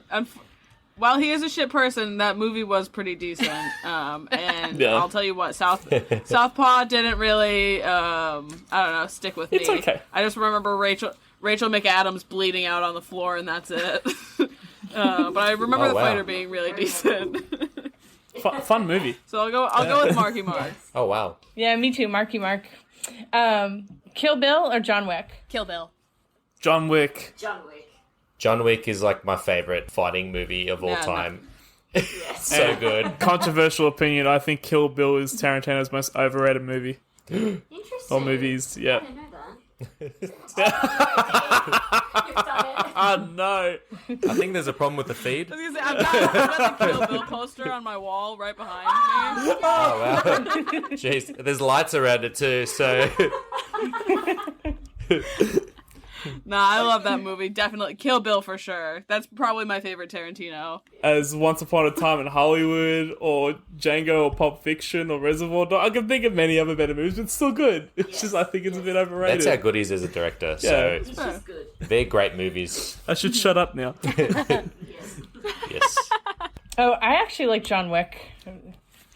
Speaker 2: while he is a shit person, that movie was pretty decent. And
Speaker 4: Yeah.
Speaker 2: I'll tell you what, Southpaw didn't really, I don't know, stick with me.
Speaker 4: It's okay.
Speaker 2: I just remember Rachel McAdams bleeding out on the floor, and that's it. But I remember
Speaker 5: Oh,
Speaker 2: the
Speaker 5: wow.
Speaker 2: fighter being really decent.
Speaker 4: Fun movie.
Speaker 2: So I'll go with Marky Mark.
Speaker 5: Oh, wow.
Speaker 6: Yeah, me too, Marky Mark. Kill Bill or John Wick?
Speaker 1: Kill Bill.
Speaker 4: John Wick.
Speaker 3: John Wick.
Speaker 5: John Wick is like my favorite fighting movie of all
Speaker 2: Yeah, no.
Speaker 5: time. So good.
Speaker 4: Controversial opinion. I think Kill Bill is Tarantino's most overrated movie.
Speaker 3: Interesting.
Speaker 4: Or movies.
Speaker 3: I
Speaker 4: Yeah.
Speaker 3: didn't know that. You've done it.
Speaker 4: Oh no.
Speaker 5: I think there's a problem with the feed.
Speaker 2: I was gonna say, I've got the Kill Bill poster on my wall right behind me.
Speaker 5: Oh, wow. Jeez. There's lights around it too, so...
Speaker 2: Nah, I love that movie. Definitely. Kill Bill for sure. That's probably my favorite Tarantino.
Speaker 4: As Once Upon a Time in Hollywood, or Django, or Pulp Fiction, or Reservoir Dogs. I can think of many other better movies, but it's still good. It's just I think it's a bit overrated.
Speaker 5: That's how good he is as a director, so
Speaker 3: Which is good.
Speaker 5: they're great movies.
Speaker 4: I should shut up now.
Speaker 5: Yes.
Speaker 6: Oh, I actually like John Wick.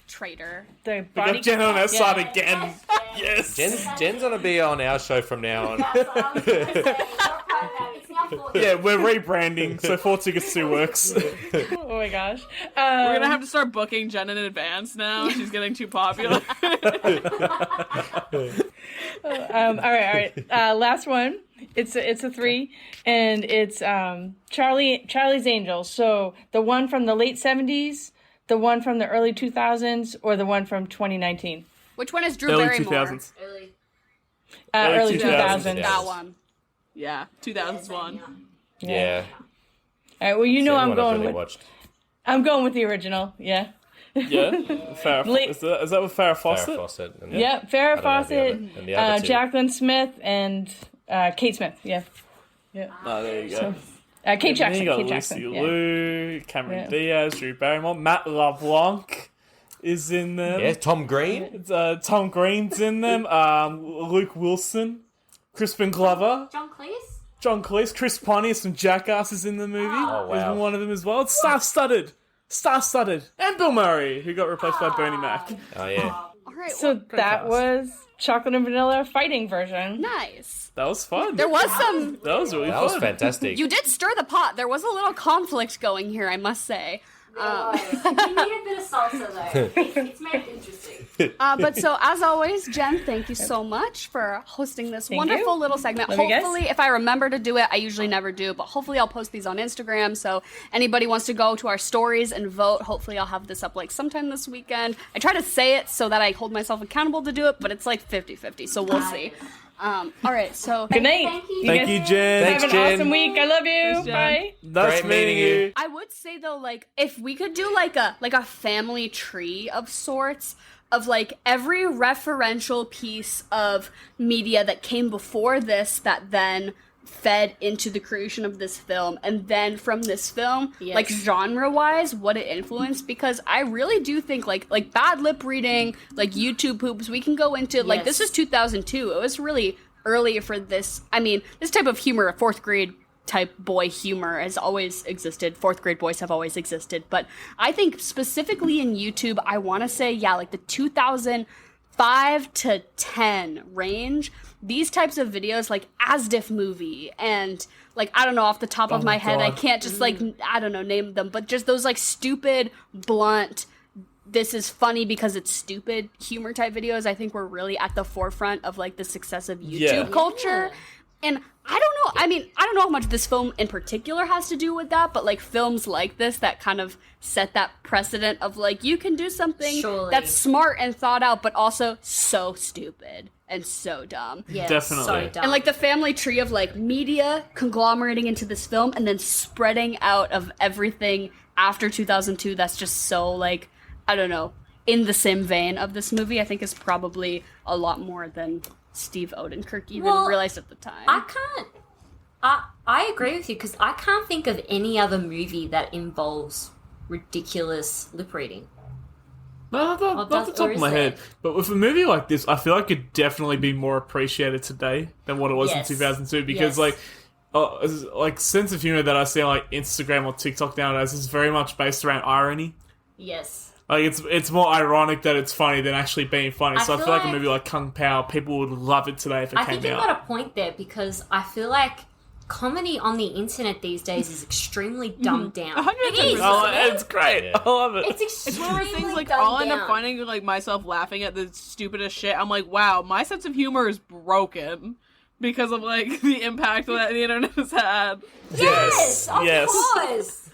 Speaker 1: Traitor.
Speaker 6: The
Speaker 4: We
Speaker 6: body.
Speaker 4: got Jen on our side
Speaker 6: Yeah.
Speaker 4: again. Yes.
Speaker 5: Jen's gonna be on our show from now on.
Speaker 3: That's what I was going to say. Not quite that. It's now 40.
Speaker 4: Yeah, we're rebranding, so 4 Tickets 2 works.
Speaker 6: Oh my gosh.
Speaker 2: We're gonna have to start booking Jen in advance now. She's getting too popular.
Speaker 6: All right. Last one. It's a 3, and it's Charlie's Angels. So the one from the late 70s, the one from the early 2000s, or the one from 2019.
Speaker 1: Which one is Drew
Speaker 4: Early
Speaker 1: Barrymore?
Speaker 4: 2000s.
Speaker 3: Early.
Speaker 6: Early
Speaker 4: 2000s.
Speaker 6: 2000s.
Speaker 1: That one.
Speaker 2: Yeah, 2001.
Speaker 5: Yeah.
Speaker 6: All right. Well, you know
Speaker 5: Anyone I've really
Speaker 6: I'm
Speaker 5: watched.
Speaker 6: going with the original. Yeah.
Speaker 4: Yeah? Farrah,
Speaker 6: Late-
Speaker 4: is that with Farrah Fawcett?
Speaker 5: Farrah Fawcett. And
Speaker 6: Yep. Farrah
Speaker 5: I don't know
Speaker 6: Fawcett,
Speaker 5: and the other two.
Speaker 6: Jacqueline Smith, and Kate Smith. Yeah.
Speaker 4: Oh, there you go.
Speaker 6: Kate
Speaker 4: Then
Speaker 6: Jackson.
Speaker 4: you got
Speaker 6: Kate
Speaker 4: Lucy
Speaker 6: Jackson. Yeah.
Speaker 4: Liu, Cameron
Speaker 6: Yeah.
Speaker 4: Diaz, Drew Barrymore, Matt LeBlanc is in them.
Speaker 5: Yeah, Tom Green.
Speaker 4: It's, Tom Green's in them. Luke Wilson, Crispin Glover,
Speaker 3: John Cleese?
Speaker 4: John Cleese, Chris Pontius from Jackass is in the movie.
Speaker 5: Oh, wow.
Speaker 4: Is in one of them as well. It's star-studded. Star-studded. And Bill Murray, who got replaced by Bernie Mac.
Speaker 5: Oh, yeah.
Speaker 1: All right.
Speaker 6: So
Speaker 1: well,
Speaker 6: that
Speaker 4: cast.
Speaker 6: was chocolate and vanilla fighting version.
Speaker 1: nice.
Speaker 4: That was fun.
Speaker 1: There was some.
Speaker 4: That was really
Speaker 5: That
Speaker 4: fun.
Speaker 5: was fantastic.
Speaker 1: You did stir the pot. There was a little conflict going here, I must say.
Speaker 3: We need a bit of salsa, though. It's made it interesting.
Speaker 1: But so, as always, Jen, thank you so much for hosting this
Speaker 6: Thank
Speaker 1: wonderful
Speaker 6: you.
Speaker 1: little segment.
Speaker 6: Love you guys.
Speaker 1: Hopefully, if I remember to do it, I usually never do, but hopefully I'll post these on Instagram. So anybody wants to go to our stories and vote, hopefully I'll have this up like sometime this weekend. I try to say it so that I hold myself accountable to do it, but it's like 50-50, so we'll see. All right, so
Speaker 6: Good night.
Speaker 3: Thank you.
Speaker 4: Thank
Speaker 6: guys
Speaker 4: you, Jen.
Speaker 5: Thanks,
Speaker 6: Have an
Speaker 5: Jen.
Speaker 6: awesome week. I love you.
Speaker 2: Thanks, Jen.
Speaker 6: Bye.
Speaker 4: Nice
Speaker 5: Great meeting
Speaker 4: meeting
Speaker 5: you.
Speaker 4: you.
Speaker 1: I would say though, like, if we could do like a family tree of sorts of like every referential piece of media that came before this that then fed into the creation of this film, and then from this film,
Speaker 3: Yes.
Speaker 1: like genre-wise, what it influenced, because I really do think like bad lip reading, like YouTube poops, we can go into like this
Speaker 3: Yes.
Speaker 1: is 2002. It was really early for this. I mean, this type of humor, fourth grade type boy humor has always existed. Fourth grade boys have always existed. But I think specifically in YouTube, I want to say, yeah, like the 2005 to 10 range, these types of videos like Asdif Movie and like, I don't know, off the top of my head, I
Speaker 4: God.
Speaker 1: can't just like, I don't know, name them, but just those like stupid, blunt, this is funny because it's stupid humor type videos, I think were really at the forefront of like the success of YouTube
Speaker 4: Yeah.
Speaker 1: culture. And I don't know. I mean, I don't know how much this film in particular has to do with that, but like films like this that kind of set that precedent of like you can do something
Speaker 3: Surely.
Speaker 1: that's smart and thought out, but also so stupid and so dumb.
Speaker 3: Yeah,
Speaker 4: Definitely.
Speaker 3: so dumb.
Speaker 1: And like the family tree of like media conglomerating into this film and then spreading out of everything after 2002 that's just so like, I don't know, in the same vein of this movie, I think is probably a lot more than Steve Odenkirk even realized at the time.
Speaker 3: I agree with you because I can't think of any other movie that involves ridiculous lip reading.
Speaker 4: No, not the top
Speaker 3: or
Speaker 4: of my
Speaker 3: is
Speaker 4: head.
Speaker 3: it?
Speaker 4: But with a movie like this, I feel like it'd definitely be more appreciated today than what it was
Speaker 3: Yes.
Speaker 4: in 2002 because,
Speaker 3: Yes.
Speaker 4: like sense of humor that I see on like Instagram or TikTok nowadays is very much based around irony.
Speaker 3: Yes.
Speaker 4: Like it's more ironic that it's funny than actually being funny. So I feel like a
Speaker 3: like-
Speaker 4: movie like Kung Pao, people would love it today if it
Speaker 3: I
Speaker 4: came
Speaker 3: think you've
Speaker 4: out.
Speaker 3: got a point there because I feel like comedy on the internet these days is extremely dumbed down.
Speaker 2: 100%.
Speaker 3: It is,
Speaker 4: Oh,
Speaker 3: isn't it?
Speaker 4: it's great.
Speaker 5: Yeah.
Speaker 4: I love it.
Speaker 3: It's
Speaker 2: It's one of those
Speaker 3: extremely
Speaker 2: things like
Speaker 3: dumbed
Speaker 2: I'll end up
Speaker 3: down.
Speaker 2: finding like myself laughing at the stupidest shit. I'm like, wow, my sense of humor is broken because of like the impact that the internet has had.
Speaker 3: Yes, of
Speaker 4: Yes.
Speaker 3: course.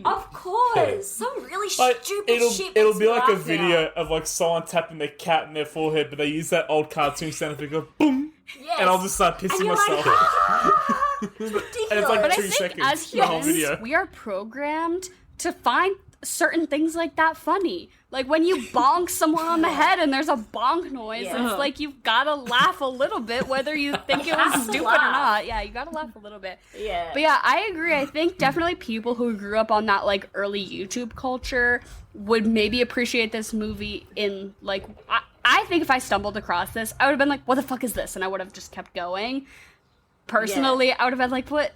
Speaker 3: Of course. Some really
Speaker 4: Like,
Speaker 3: stupid shit.
Speaker 4: it'll
Speaker 3: makes
Speaker 4: be
Speaker 3: me
Speaker 4: like a
Speaker 3: laugh
Speaker 4: video
Speaker 3: now.
Speaker 4: of like someone tapping their cat in their forehead, but they use that old cartoon sound effect of boom,
Speaker 3: Yes.
Speaker 4: and I'll just start
Speaker 3: And
Speaker 4: pissing
Speaker 3: you're
Speaker 4: myself.
Speaker 3: like, ah, it's ridiculous.
Speaker 4: And it's like
Speaker 1: But I
Speaker 4: 2
Speaker 1: think
Speaker 4: seconds,
Speaker 1: as
Speaker 4: the whole
Speaker 1: humans,
Speaker 4: video.
Speaker 1: we are programmed to find certain things like that funny. Like when you bonk someone on the head and there's a bonk noise,
Speaker 3: Yeah.
Speaker 1: it's like you've gotta laugh a little bit, whether you think it
Speaker 3: have
Speaker 1: was
Speaker 3: to
Speaker 1: stupid or
Speaker 3: laugh.
Speaker 1: not. Yeah, you gotta laugh a little bit.
Speaker 3: Yeah.
Speaker 1: But yeah, I agree. I think definitely people who grew up on that like early YouTube culture would maybe appreciate this movie in like I think if I stumbled across this, I would have been like, what the fuck is this? And I would have just kept going. Personally, I would have been like, what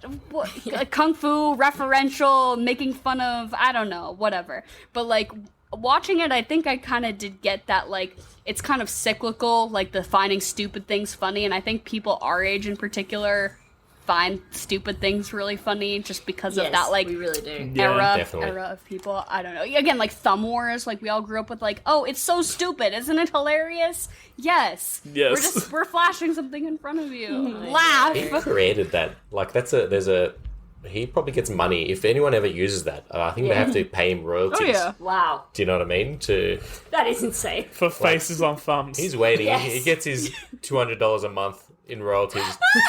Speaker 1: like, kung fu referential, making fun of, I don't know, whatever. But like watching it, I think I kind of did get that like it's kind of cyclical, like the finding stupid things funny, and I think people our age in particular find stupid things really funny just because
Speaker 3: Yes,
Speaker 1: of that like
Speaker 3: we really do.
Speaker 4: Yeah,
Speaker 5: definitely.
Speaker 1: era of people. I don't know. Again, like Thumb Wars, like we all grew up with like, oh, it's so stupid, isn't it hilarious? Yes.
Speaker 4: Yes.
Speaker 1: We're flashing something in front of you. Laugh.
Speaker 5: He created that. Like he probably gets money if anyone ever uses that. I think they have to pay him royalties.
Speaker 2: Oh yeah.
Speaker 3: Wow.
Speaker 5: Do you know what I mean?
Speaker 3: That is insane.
Speaker 4: For faces on thumbs.
Speaker 5: He's waiting.
Speaker 3: Yes.
Speaker 5: He gets his $200 a month in royalties,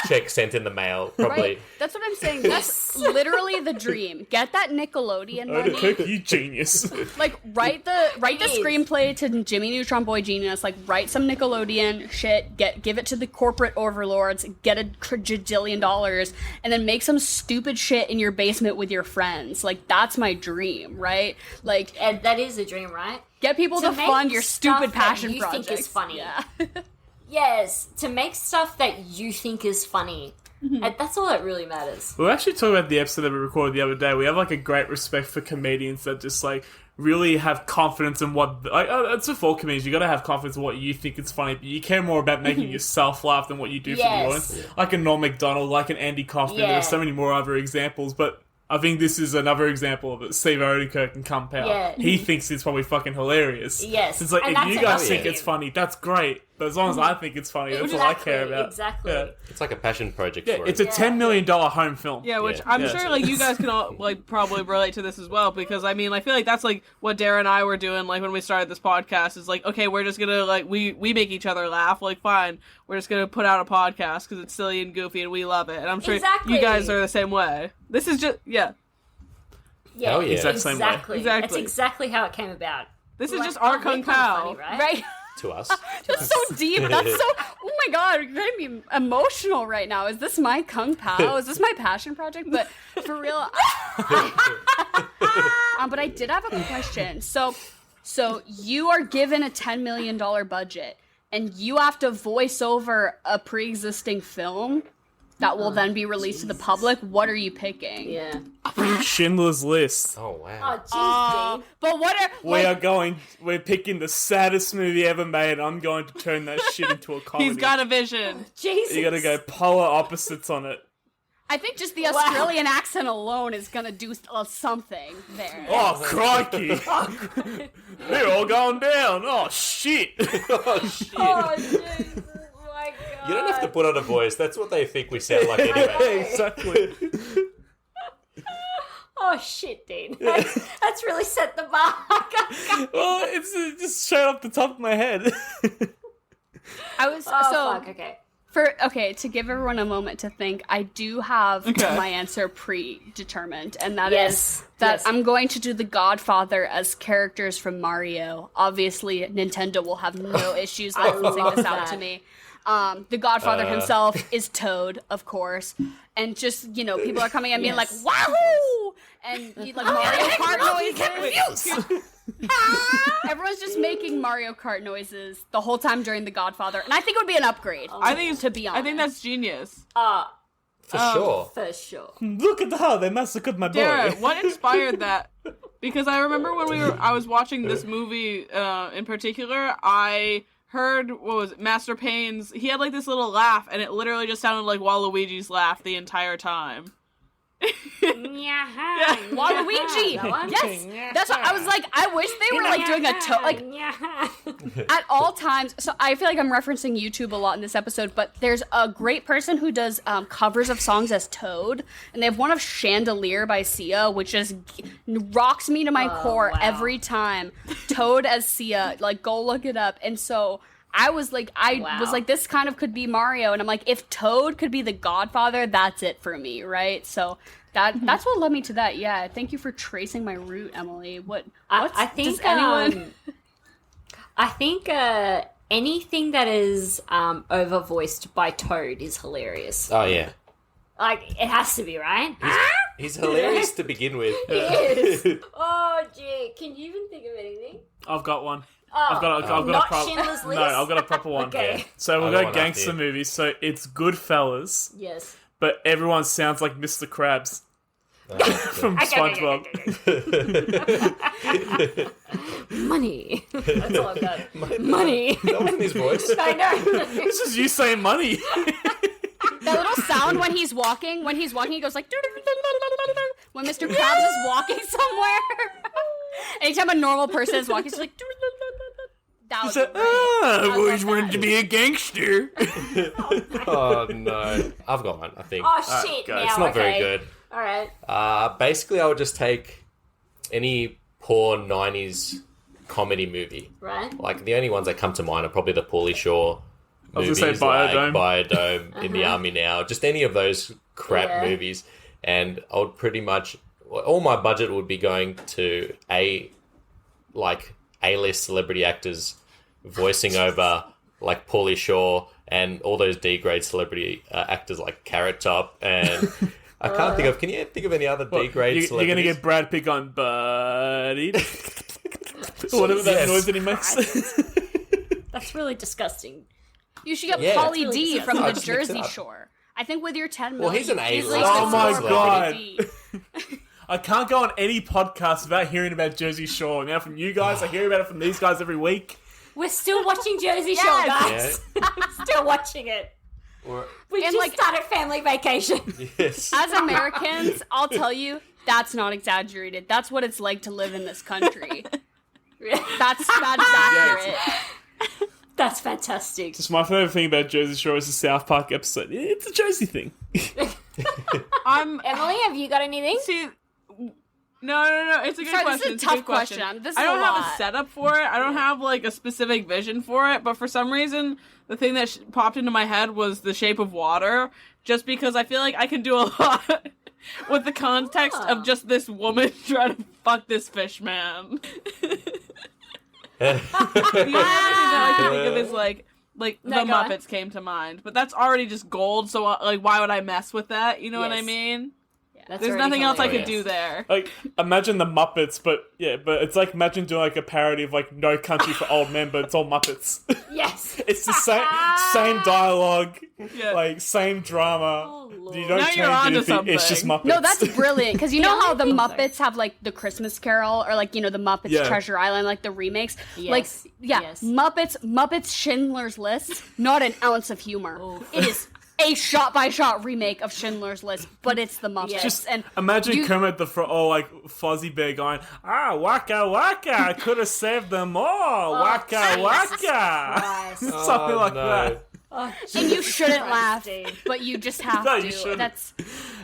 Speaker 5: check sent in the mail. Probably.
Speaker 1: Right? That's what I'm saying. That's literally the dream. Get that Nickelodeon money.
Speaker 4: Cook, you genius.
Speaker 1: Like write the
Speaker 3: Please.
Speaker 1: screenplay to Jimmy Neutron Boy Genius. Like write some Nickelodeon shit. Give it to the corporate overlords. Get a $1 dollars, and then make some stupid shit in your basement with your friends. Like that's my dream, right? Like
Speaker 3: And that is a dream, right?
Speaker 1: get people to
Speaker 3: make
Speaker 1: fund your
Speaker 3: stuff
Speaker 1: stupid
Speaker 3: that
Speaker 1: passion
Speaker 3: you
Speaker 1: projects.
Speaker 3: think is funny.
Speaker 1: Yeah.
Speaker 3: Yes, to make stuff that you think is funny. And that's all that really matters.
Speaker 4: We actually talked about the episode that we recorded the other day. We have like a great respect for comedians that just like really have confidence in what. Like, it's for all comedians. You got to have confidence in what you think is funny, but you care more about making yourself laugh than what you do for the
Speaker 3: Yes.
Speaker 4: audience. Like a Norm Macdonald, like an Andy Kaufman.
Speaker 3: Yeah.
Speaker 4: There's so many more other examples, but I think this is another example of it. Steve Odenkirk and Kung Pao.
Speaker 3: Yeah.
Speaker 4: He thinks it's probably fucking hilarious.
Speaker 3: Yes.
Speaker 4: It's like,
Speaker 3: And
Speaker 4: if
Speaker 3: that's
Speaker 4: you guys
Speaker 3: enough
Speaker 4: think
Speaker 3: for
Speaker 4: it's
Speaker 3: you.
Speaker 4: funny, that's great. But as long as I think it's funny, that's all I care about.
Speaker 3: Exactly.
Speaker 4: Yeah.
Speaker 5: It's like a passion project
Speaker 4: Yeah,
Speaker 5: for
Speaker 4: it's
Speaker 5: him.
Speaker 4: a $10 million home film.
Speaker 2: Yeah, which
Speaker 5: Yeah.
Speaker 2: I'm
Speaker 4: Yeah.
Speaker 2: sure like you guys can all like probably relate to this as well because I mean I feel like that's like what Dara and I were doing like when we started this podcast is like okay we're just gonna like we make each other laugh like fine we're just gonna put out a podcast because it's silly and goofy and we love it and I'm sure
Speaker 3: Exactly.
Speaker 2: you guys are the same way. This is just
Speaker 3: Yeah,
Speaker 5: Hell yeah.
Speaker 4: Exact same way.
Speaker 3: exactly. That's
Speaker 2: Exactly.
Speaker 3: exactly how it came about.
Speaker 2: this is
Speaker 3: Like,
Speaker 2: just our
Speaker 3: oh,
Speaker 2: Kung
Speaker 3: we're kinda
Speaker 2: Pao.
Speaker 3: funny, right?
Speaker 1: Right?
Speaker 5: To us.
Speaker 1: That's so deep. That's so. Oh my god, it made me emotional right now. Is this my Kung Pao? Is this my passion project? But for real, but I did have a question. So you are given a $10 million budget, and you have to voice over a pre-existing film that will then be released to the public. What are you picking?
Speaker 3: Yeah.
Speaker 4: Schindler's List.
Speaker 5: Oh wow.
Speaker 3: Oh, jeez,
Speaker 1: But what are
Speaker 4: We're picking the saddest movie ever made. I'm going to turn that shit into a comedy.
Speaker 2: He's got a vision.
Speaker 3: Jesus.
Speaker 4: You gotta go polar opposites on it.
Speaker 1: I think just the Australian accent alone is gonna do something there.
Speaker 4: Oh, crikey. They're all going down. Oh, shit.
Speaker 3: Oh, Jesus. My God.
Speaker 5: You don't have to put on a voice. That's what they think we sound like anyway.
Speaker 4: Exactly.
Speaker 3: Oh shit, Dean. That's really set the bar.
Speaker 4: Well, it's just straight off the top of my head.
Speaker 1: I was
Speaker 3: Fuck, okay.
Speaker 1: To give everyone a moment to think, I do have my answer predetermined, and that is that I'm going to do the Godfather as characters from Mario. Obviously, Nintendo will have no issues licensing this out to me. The Godfather himself is Toad, of course, and just people are coming at me and like, "Wahoo!" and like Mario Kart noises. Everyone's just making Mario Kart noises the whole time during the Godfather, and I think it would be an upgrade.
Speaker 2: I think
Speaker 1: to be honest,
Speaker 2: I think that's genius.
Speaker 5: For sure.
Speaker 3: For sure.
Speaker 4: Look at how they massacred my boy.
Speaker 2: Dara, what inspired that? Because I remember when I was watching this movie in particular, I heard, what was it, Master Payne's, he had like this little laugh, and it literally just sounded like Waluigi's laugh the entire time.
Speaker 1: Waluigi. Yes, that's what I was like. I wish they were like doing a at all times. So I feel like I'm referencing YouTube a lot in this episode, but there's a great person who does covers of songs as Toad, and they have one of Chandelier by Sia, which just rocks me to my core every time. Toad as Sia, like go look it up. And so I was like, this kind of could be Mario, and I'm like, if Toad could be the Godfather, that's it for me, right? So that's what led me to that. Yeah, thank you for tracing my route, Emily.
Speaker 3: I think
Speaker 1: does anyone?
Speaker 3: I think anything that is over voiced by Toad is hilarious.
Speaker 5: Oh, yeah.
Speaker 3: Like it has to be, right?
Speaker 5: He's hilarious to begin with.
Speaker 3: He is. Oh, gee, can you even think of anything?
Speaker 4: I've got one.
Speaker 3: Oh,
Speaker 4: I've got
Speaker 3: not
Speaker 4: a proper.
Speaker 3: Schindler's List?
Speaker 4: No, I've got a proper one.
Speaker 3: Okay.
Speaker 4: So we've
Speaker 5: I got
Speaker 4: got
Speaker 5: one
Speaker 4: gangster
Speaker 5: after you.
Speaker 4: movies. So it's Goodfellas,
Speaker 3: Yes.
Speaker 4: but everyone sounds like Mr. Krabs from SpongeBob.
Speaker 3: Money. That's all I've got. Money.
Speaker 5: That wasn't his voice.
Speaker 3: I know.
Speaker 4: This is you saying money.
Speaker 1: That little sound when he's walking, he goes like when Mr. Krabs is walking somewhere. Anytime a normal person is walking, he's like that was great.
Speaker 4: I've always wanted to be a gangster.
Speaker 5: Oh, no. I've got one, I think.
Speaker 3: Oh shit!
Speaker 4: go.
Speaker 3: Now,
Speaker 5: It's not very
Speaker 3: okay.
Speaker 5: good.
Speaker 3: All right.
Speaker 5: Basically, I would just take any poor 90s comedy movie.
Speaker 3: Right.
Speaker 5: Like, the only ones that come to mind are probably the Pauly Shore
Speaker 4: I was
Speaker 5: movies,
Speaker 4: gonna say Biodome.
Speaker 5: like Biodome, In the Army Now, just any of those crap movies. And I would pretty much, all my budget would be going to A-list celebrity actors voicing over like Pauly Shore and all those D-grade celebrity actors like Carrot Top and I can't think of. Can you think of any other D-grade
Speaker 4: You're
Speaker 5: celebrities?
Speaker 4: gonna get Brad Pitt on Buddy. Whatever that
Speaker 5: Yes.
Speaker 4: noise that he makes.
Speaker 3: That's really disgusting.
Speaker 1: You should get
Speaker 5: Yeah.
Speaker 1: Pauly
Speaker 3: That's
Speaker 1: D
Speaker 3: really
Speaker 1: from
Speaker 5: No,
Speaker 1: the
Speaker 5: just mix it
Speaker 1: Jersey
Speaker 5: up.
Speaker 1: Shore. I think with your 10
Speaker 5: Well,
Speaker 1: million,
Speaker 5: he's an A-list
Speaker 4: Oh my
Speaker 1: celebrity.
Speaker 4: God. I can't go on any podcast without hearing about Jersey Shore. Now from you guys, I hear about it from these guys every week.
Speaker 3: We're still watching Jersey Shore,
Speaker 1: Yes.
Speaker 3: guys. Still watching it.
Speaker 5: Or-
Speaker 3: We
Speaker 1: And,
Speaker 3: just
Speaker 1: like-
Speaker 3: started family vacation.
Speaker 5: yes.
Speaker 1: As Americans, I'll tell you, that's not exaggerated. That's what it's like to live in this country. That's accurate.
Speaker 3: That's fantastic.
Speaker 4: Just my favourite thing about Jersey Shore is the South Park episode. It's a Jersey thing.
Speaker 3: Emily, have you got anything?
Speaker 2: See, no. It's a good
Speaker 1: Sorry,
Speaker 2: question.
Speaker 1: this is a
Speaker 2: It's
Speaker 1: tough
Speaker 2: good question.
Speaker 1: question. This is
Speaker 2: I don't
Speaker 1: a
Speaker 2: have
Speaker 1: lot.
Speaker 2: a setup for it. I don't have like a specific vision for it. But for some reason, the thing that popped into my head was The Shape of Water. Just because I feel like I can do a lot with the context of just this woman trying to fuck this fish man. The only other thing that I can think of is like the
Speaker 3: go on.
Speaker 2: Muppets came to mind, but that's already just gold. So like, why would I mess with that? You know what I
Speaker 3: Yes.
Speaker 2: mean?
Speaker 3: That's
Speaker 2: There's
Speaker 3: already
Speaker 2: nothing else I could
Speaker 3: hilarious.
Speaker 2: do there.
Speaker 4: Like, imagine the Muppets, but it's like imagine doing like a parody of like No Country for Old Men, but it's all Muppets.
Speaker 3: Yes.
Speaker 4: It's the same dialogue,
Speaker 2: Yeah.
Speaker 4: like same drama.
Speaker 3: Oh, Lord.
Speaker 4: You don't
Speaker 2: Now
Speaker 4: change
Speaker 2: you're onto
Speaker 4: anything. It's just
Speaker 2: something.
Speaker 4: Muppets.
Speaker 1: No, that's brilliant because you know how the
Speaker 3: I think so.
Speaker 1: Muppets have like the Christmas Carol or like the Muppets
Speaker 4: Yeah.
Speaker 1: Treasure Island, like the remakes.
Speaker 3: Yes.
Speaker 1: Like
Speaker 3: Yes.
Speaker 1: Muppets Schindler's List, not an ounce of humor. It is a shot-by-shot remake of Schindler's List, but it's the Muppets.
Speaker 3: Yes.
Speaker 1: Just and
Speaker 4: Imagine
Speaker 1: you-
Speaker 4: Kermit the like Fuzzy Bear going, waka waka, I could have saved them all, waka
Speaker 3: Jesus
Speaker 4: waka.
Speaker 3: Christ.
Speaker 4: Something like
Speaker 5: no.
Speaker 4: that.
Speaker 3: Oh,
Speaker 1: And you shouldn't
Speaker 3: Christ,
Speaker 1: laugh,
Speaker 3: Steve.
Speaker 1: but you just have
Speaker 4: No,
Speaker 1: to.
Speaker 4: you shouldn't.
Speaker 1: That's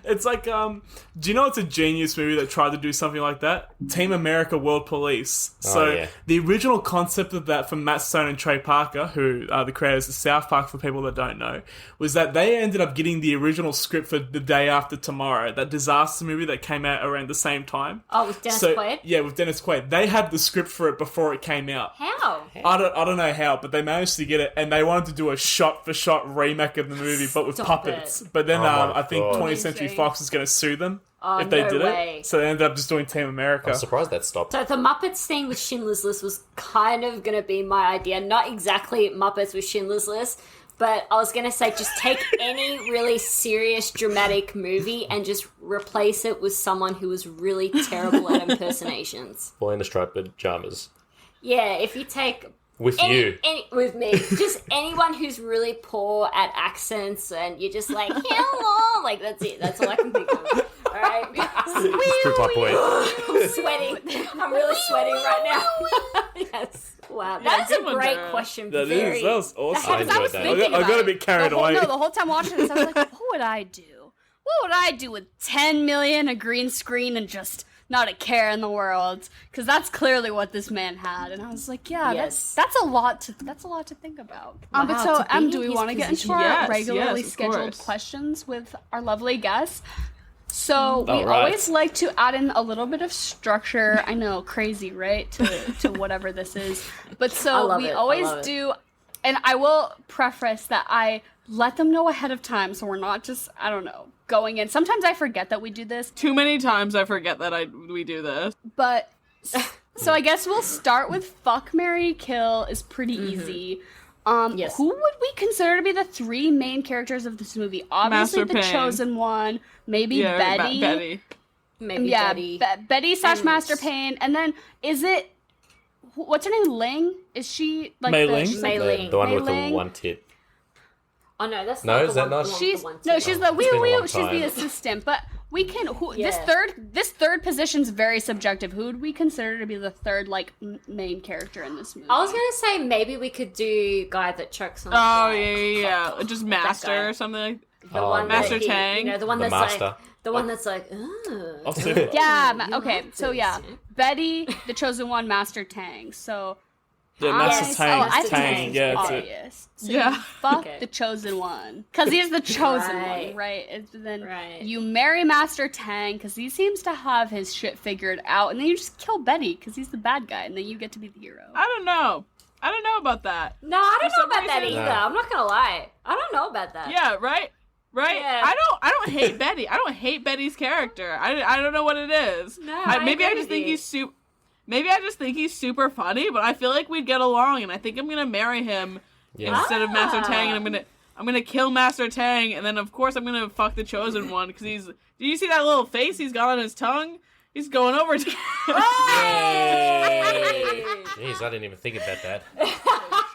Speaker 4: It's like, do you know it's a genius movie that tried to do something like that? Team America World Police. So
Speaker 5: yeah.
Speaker 4: the original concept of that from Matt Stone and Trey Parker, who are the creators of South Park for people that don't know, was that they ended up getting the original script for The Day After Tomorrow, that disaster movie that came out around the same time.
Speaker 3: Oh, with Dennis Quaid?
Speaker 4: Yeah, with Dennis Quaid. They had the script for it before it came out.
Speaker 3: How?
Speaker 4: I don't know how, but they managed to get it, and they wanted to do a shot-for-shot remake of the movie, but with
Speaker 3: Stop
Speaker 4: puppets.
Speaker 3: it.
Speaker 4: But then
Speaker 5: Oh my
Speaker 4: I think
Speaker 5: God.
Speaker 4: 20th Century
Speaker 1: Amazing.
Speaker 4: Fox is going to sue them
Speaker 3: Oh,
Speaker 4: if they
Speaker 3: no
Speaker 4: did
Speaker 3: way.
Speaker 4: it. So they ended up just doing Team America.
Speaker 5: I'm surprised that stopped.
Speaker 3: So the Muppets thing with Schindler's List was kind of going to be my idea. Not exactly Muppets with Schindler's List, but I was going to say just take any really serious, dramatic movie and just replace it with someone who was really terrible at impersonations.
Speaker 5: Boy in the striped pajamas.
Speaker 3: Yeah, if you take...
Speaker 5: With you.
Speaker 3: With me. Just anyone who's really poor at accents and you're just like, hello! Like, that's it. That's all I can think of. Alright?
Speaker 5: Strip my boy.
Speaker 3: I'm sweating. I'm really sweating right now. Yes. Wow. That's a
Speaker 2: good one,
Speaker 3: great
Speaker 2: Dara.
Speaker 3: question.
Speaker 4: That
Speaker 3: Very...
Speaker 4: is. That was awesome.
Speaker 5: I
Speaker 1: because I was
Speaker 5: enjoyed that.
Speaker 1: thinking
Speaker 4: I got
Speaker 1: about
Speaker 4: a bit
Speaker 1: it.
Speaker 4: carried
Speaker 1: the whole,
Speaker 4: away.
Speaker 1: No, the whole time watching this, I was like, what would I do? What would I do with 10 million, a green screen, and just not a care in the world? Because that's clearly what this man had, and I was like, yeah,
Speaker 3: Yes.
Speaker 1: that's a lot to think about. But
Speaker 3: Wow,
Speaker 1: so,
Speaker 3: to be
Speaker 1: do
Speaker 3: in
Speaker 1: we
Speaker 3: his
Speaker 1: want to get into
Speaker 3: position.
Speaker 1: our
Speaker 2: Yes,
Speaker 1: regularly
Speaker 2: yes, of
Speaker 1: scheduled
Speaker 2: course.
Speaker 1: questions with our lovely guests? So we
Speaker 4: All right.
Speaker 1: always like to add in a little bit of structure. I know, crazy, right? To whatever this is. But
Speaker 3: I
Speaker 1: so
Speaker 3: love
Speaker 1: we
Speaker 3: it. I
Speaker 1: always
Speaker 3: love it.
Speaker 1: do, and I will preface that I let them know ahead of time, so we're not just, I don't know, going in. Sometimes I forget that we do this,
Speaker 2: Too many times I forget that we do this.
Speaker 1: but so I guess we'll start with fuck, marry, kill is pretty
Speaker 3: Mm-hmm.
Speaker 1: easy.
Speaker 3: Yes.
Speaker 1: Who would we consider to be the three main characters of this movie? Obviously,
Speaker 2: Master
Speaker 1: the
Speaker 2: Payne.
Speaker 1: chosen one, maybe
Speaker 2: Yeah,
Speaker 1: Betty.
Speaker 2: Betty.
Speaker 3: Maybe
Speaker 1: Yeah,
Speaker 3: Betty.
Speaker 1: Betty /
Speaker 3: And-
Speaker 1: Master Payne, and then is it what's her name? Ling? Is she like
Speaker 4: Mei
Speaker 1: the,
Speaker 4: Ling?
Speaker 1: she's like-
Speaker 3: Mei Ling.
Speaker 5: The one with
Speaker 1: Mei
Speaker 5: the one tit.
Speaker 3: Oh no, that's
Speaker 5: No,
Speaker 3: not
Speaker 5: is
Speaker 3: the
Speaker 5: that
Speaker 3: one,
Speaker 5: not-
Speaker 3: the one
Speaker 1: She's
Speaker 3: with the one
Speaker 1: no,
Speaker 3: tip.
Speaker 1: she's the
Speaker 5: It's been a long
Speaker 1: she's the
Speaker 5: time.
Speaker 1: assistant. But we can this
Speaker 3: Yeah.
Speaker 1: third position's very subjective. Who would we consider to be the third main character in this movie?
Speaker 3: I was gonna say maybe we could do guy that chokes on. the
Speaker 2: Oh
Speaker 3: fly.
Speaker 2: yeah. Just Master
Speaker 3: guy.
Speaker 2: or something like
Speaker 3: The
Speaker 5: Oh,
Speaker 3: one
Speaker 2: Master
Speaker 3: that he,
Speaker 2: Tang.
Speaker 3: You know, the one
Speaker 5: The
Speaker 3: that's
Speaker 5: master.
Speaker 3: like the one that's like. Ugh.
Speaker 4: I'll see it.
Speaker 1: yeah.
Speaker 3: you
Speaker 1: Okay.
Speaker 3: like
Speaker 1: So
Speaker 3: this,
Speaker 1: yeah,
Speaker 3: yeah.
Speaker 1: Betty, the chosen one, Master Tang. So
Speaker 4: Yeah, Master
Speaker 3: Yes.
Speaker 4: Tang.
Speaker 1: Oh, I think
Speaker 4: Tang.
Speaker 3: Tang's
Speaker 4: Yeah, that's it.
Speaker 1: obvious. So
Speaker 2: Yeah.
Speaker 1: you fuck
Speaker 3: Okay.
Speaker 1: the chosen one because he's the chosen
Speaker 3: Right.
Speaker 1: one, right? And then
Speaker 3: Right.
Speaker 1: you marry Master Tang because he seems to have his shit figured out, and then you just kill Betty because he's the bad guy, and then you get to be the hero.
Speaker 2: I don't know. I don't know about that.
Speaker 3: No, I don't
Speaker 2: For
Speaker 3: know
Speaker 2: some
Speaker 3: about that
Speaker 2: reason-
Speaker 3: either.
Speaker 5: No.
Speaker 3: I'm not gonna lie. I don't know about that.
Speaker 2: Yeah, right? Right?
Speaker 3: Yeah.
Speaker 2: I don't hate Betty. I don't hate Betty's character. I don't know what it is.
Speaker 3: No, I
Speaker 2: maybe
Speaker 3: agree
Speaker 2: I just
Speaker 3: with
Speaker 2: think
Speaker 3: you.
Speaker 2: maybe I just think he's super funny, but I feel like we'd get along, and I think I'm gonna marry him
Speaker 5: Yeah.
Speaker 2: instead of Master
Speaker 3: Ah.
Speaker 2: Tang, and I'm gonna kill Master Tang, and then of course I'm gonna fuck the chosen one because he's. Do you see that little face he's got on his tongue? He's going over to.
Speaker 5: Jeez, I didn't even think about that.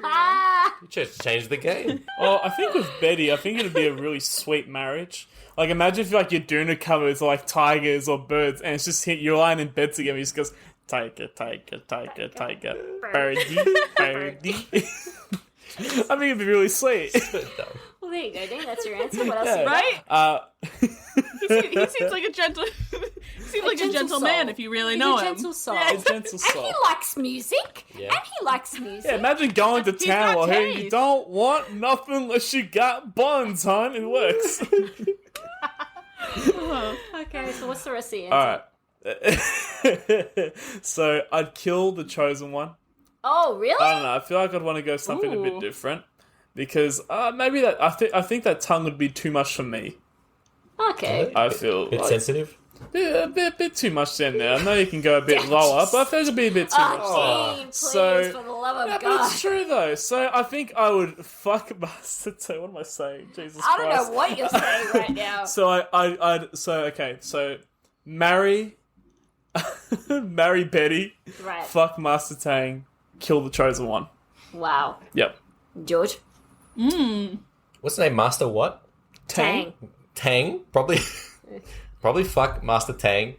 Speaker 3: Ah,
Speaker 5: You just changed the game.
Speaker 4: Well, I think with Betty, I think it'd be a really sweet marriage. Like, imagine if like your doona covers are like tigers or birds, and it's just you're lying in bed together. And he just goes tiger, tiger, tiger, tiger, birdie, birdie. I think it'd be really sweet.
Speaker 3: well, there you go, Dean. That's your answer. What else?
Speaker 4: Yeah.
Speaker 3: you got?
Speaker 2: Right?
Speaker 3: Uh,
Speaker 2: He seems like a gentle. He seems like a
Speaker 3: gentle
Speaker 2: gentle man
Speaker 3: soul.
Speaker 2: if you really
Speaker 3: He's
Speaker 2: know
Speaker 3: a
Speaker 2: him.
Speaker 3: gentle soul.
Speaker 4: A gentle
Speaker 3: And
Speaker 4: soul.
Speaker 3: he likes music.
Speaker 5: Yeah.
Speaker 3: And he likes music.
Speaker 4: Yeah, imagine going to
Speaker 2: He's
Speaker 4: town
Speaker 2: got
Speaker 4: while hearing,
Speaker 2: taste.
Speaker 4: you don't want nothing unless you got buns, hon. It works.
Speaker 3: Okay, so what's the rest of the answer?
Speaker 4: Alright. So, I'd kill the chosen one.
Speaker 3: Oh, really?
Speaker 4: I don't know. I feel like I'd want to go something a bit
Speaker 2: Ooh.
Speaker 4: different. Because maybe that I think that tongue would be too much for me.
Speaker 3: Okay.
Speaker 4: I feel
Speaker 5: Bit
Speaker 4: like,
Speaker 5: sensitive.
Speaker 4: a bit too much then there. I know you can go a bit lower, but I feel it'd be a bit too much.
Speaker 3: Oh, Dean, please,
Speaker 4: So-
Speaker 3: for the love
Speaker 4: Yeah,
Speaker 3: of
Speaker 4: but
Speaker 3: God.
Speaker 4: it's true though. So I think I would fuck Master Tang. What am I saying? Jesus
Speaker 3: I don't
Speaker 4: Christ.
Speaker 3: know what you're saying right now.
Speaker 4: So so marry marry Betty,
Speaker 3: Right.
Speaker 4: fuck Master Tang, kill the chosen one.
Speaker 3: Wow.
Speaker 4: Yep.
Speaker 3: George?
Speaker 5: What's the name? Master what?
Speaker 3: Tang.
Speaker 5: Tang? Probably probably fuck Master Tang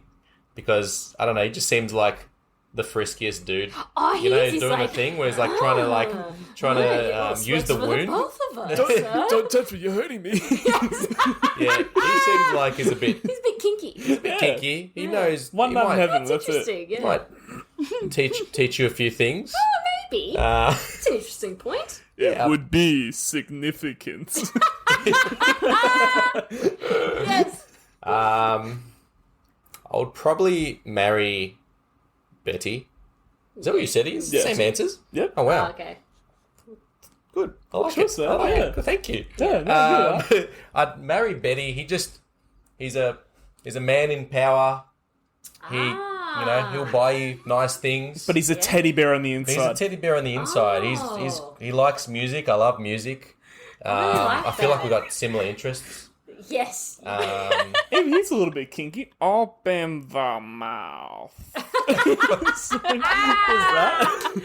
Speaker 5: because I don't know, he just seems like the friskiest dude.
Speaker 3: Oh, he
Speaker 5: You know,
Speaker 3: is.
Speaker 5: he's doing
Speaker 3: like,
Speaker 5: the thing where he's like trying to use
Speaker 3: What's
Speaker 5: the
Speaker 3: for
Speaker 5: wound.
Speaker 3: both Never,
Speaker 4: Don't,
Speaker 3: sir.
Speaker 4: don't touch me, you're hurting me.
Speaker 5: Yeah, he seems like he's a bit
Speaker 3: He's a bit kinky.
Speaker 5: kinky. He knows.
Speaker 4: One
Speaker 5: he
Speaker 4: night in
Speaker 5: might,
Speaker 4: heaven,
Speaker 3: That's
Speaker 4: that's it.
Speaker 3: interesting, yeah.
Speaker 5: might teach you a few things.
Speaker 3: Maybe.
Speaker 5: Uh,
Speaker 3: That's an interesting point.
Speaker 4: It
Speaker 5: Yeah.
Speaker 4: would be significant.
Speaker 3: Yes.
Speaker 5: I would probably marry Betty. Is that what you said? Is
Speaker 4: Yes.
Speaker 5: same answers?
Speaker 4: Yep.
Speaker 5: Oh wow,
Speaker 3: Okay.
Speaker 5: good. I like
Speaker 4: Sure,
Speaker 5: it.
Speaker 4: sir.
Speaker 5: I like
Speaker 4: Yeah.
Speaker 5: it. Good, thank you.
Speaker 4: Yeah, no, good,
Speaker 5: I'd marry Betty. He's a man in power. He'll buy you nice things.
Speaker 4: But he's a teddy bear on the
Speaker 5: He's a
Speaker 4: inside.
Speaker 5: teddy bear on the inside.
Speaker 3: Oh.
Speaker 5: He likes music. I love music.
Speaker 3: really like
Speaker 5: I feel like
Speaker 3: that.
Speaker 5: we got similar interests.
Speaker 3: Yes.
Speaker 4: Even he's a little bit kinky. Open the mouth. What's that?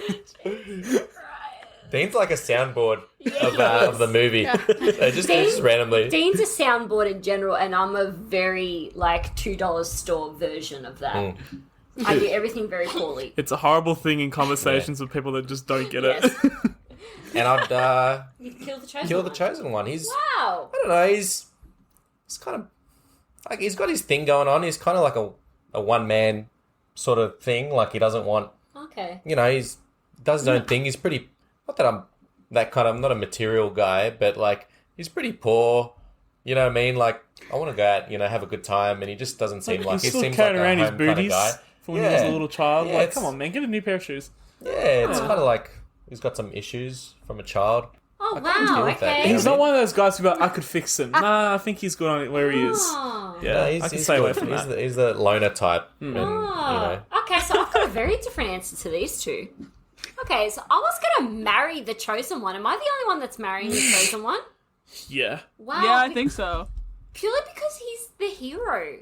Speaker 5: Dean's like a soundboard of the movie. So just randomly.
Speaker 3: Dean's a soundboard in general, and I'm a very like $2 store version of that.
Speaker 5: Mm.
Speaker 3: I do everything very poorly.
Speaker 4: It's a horrible thing in conversations with people that just don't get
Speaker 3: Yes.
Speaker 4: it.
Speaker 5: And I'd
Speaker 3: You kill the chosen
Speaker 5: kill the
Speaker 3: one.
Speaker 5: chosen one. He's
Speaker 3: Wow.
Speaker 5: I don't know. He's kind of like he's got his thing going on. He's kind of like a one man sort of thing. Like he doesn't want
Speaker 3: Okay.
Speaker 5: he's does his own thing. He's pretty. Not that I'm that kind of. I'm not a material guy, but like he's pretty poor. You know what I mean? Like I want to go out, have a good time, and he just doesn't seem like
Speaker 4: He's
Speaker 5: he
Speaker 4: still
Speaker 5: seems like
Speaker 4: carrying
Speaker 5: a
Speaker 4: around his
Speaker 5: home kind of
Speaker 4: booties
Speaker 5: guy.
Speaker 4: from when he was a little child.
Speaker 5: Yeah,
Speaker 4: Like,
Speaker 5: it's-
Speaker 4: come on, man, get a new pair of shoes.
Speaker 5: Yeah, it's kind of like he's got some issues from a child.
Speaker 3: Oh
Speaker 5: couldn't deal
Speaker 3: wow.
Speaker 5: with that.
Speaker 3: Okay.
Speaker 4: He's not one of those guys who go, I could fix him. Nah, I think he's good on it where he is.
Speaker 3: Oh.
Speaker 4: Yeah,
Speaker 5: No,
Speaker 4: I can stay away
Speaker 5: good.
Speaker 4: from that.
Speaker 5: He's the loner type, and
Speaker 3: Oh. Okay, so I've got a very different answer to these two. Okay, so I was gonna marry the chosen one. Am I the only one that's marrying the chosen one?
Speaker 4: Yeah.
Speaker 3: Wow.
Speaker 2: Yeah, I think so.
Speaker 3: Purely because he's the hero.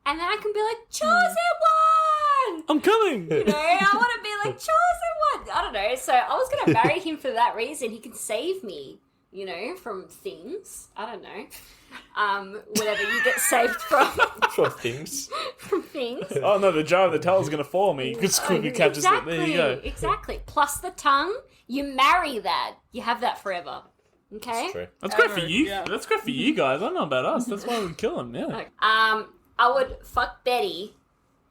Speaker 3: And then I can be like, chosen one!
Speaker 4: I'm coming.
Speaker 3: You know, I want to be like, chosen one! I don't know. So I was going to marry him for that reason. He can save me, from things. I don't know. Whatever you get saved from.
Speaker 5: for things.
Speaker 3: From things.
Speaker 4: Oh no, the jar of the towel is going to fall me. Just quickly catches it. There you go.
Speaker 3: Exactly. Plus the tongue, you marry that. You have that forever. Okay?
Speaker 5: True.
Speaker 4: That's great for you.
Speaker 2: Yeah.
Speaker 4: That's great for you guys. I don't know about us. That's why we'd kill him. Yeah.
Speaker 3: I would fuck Betty.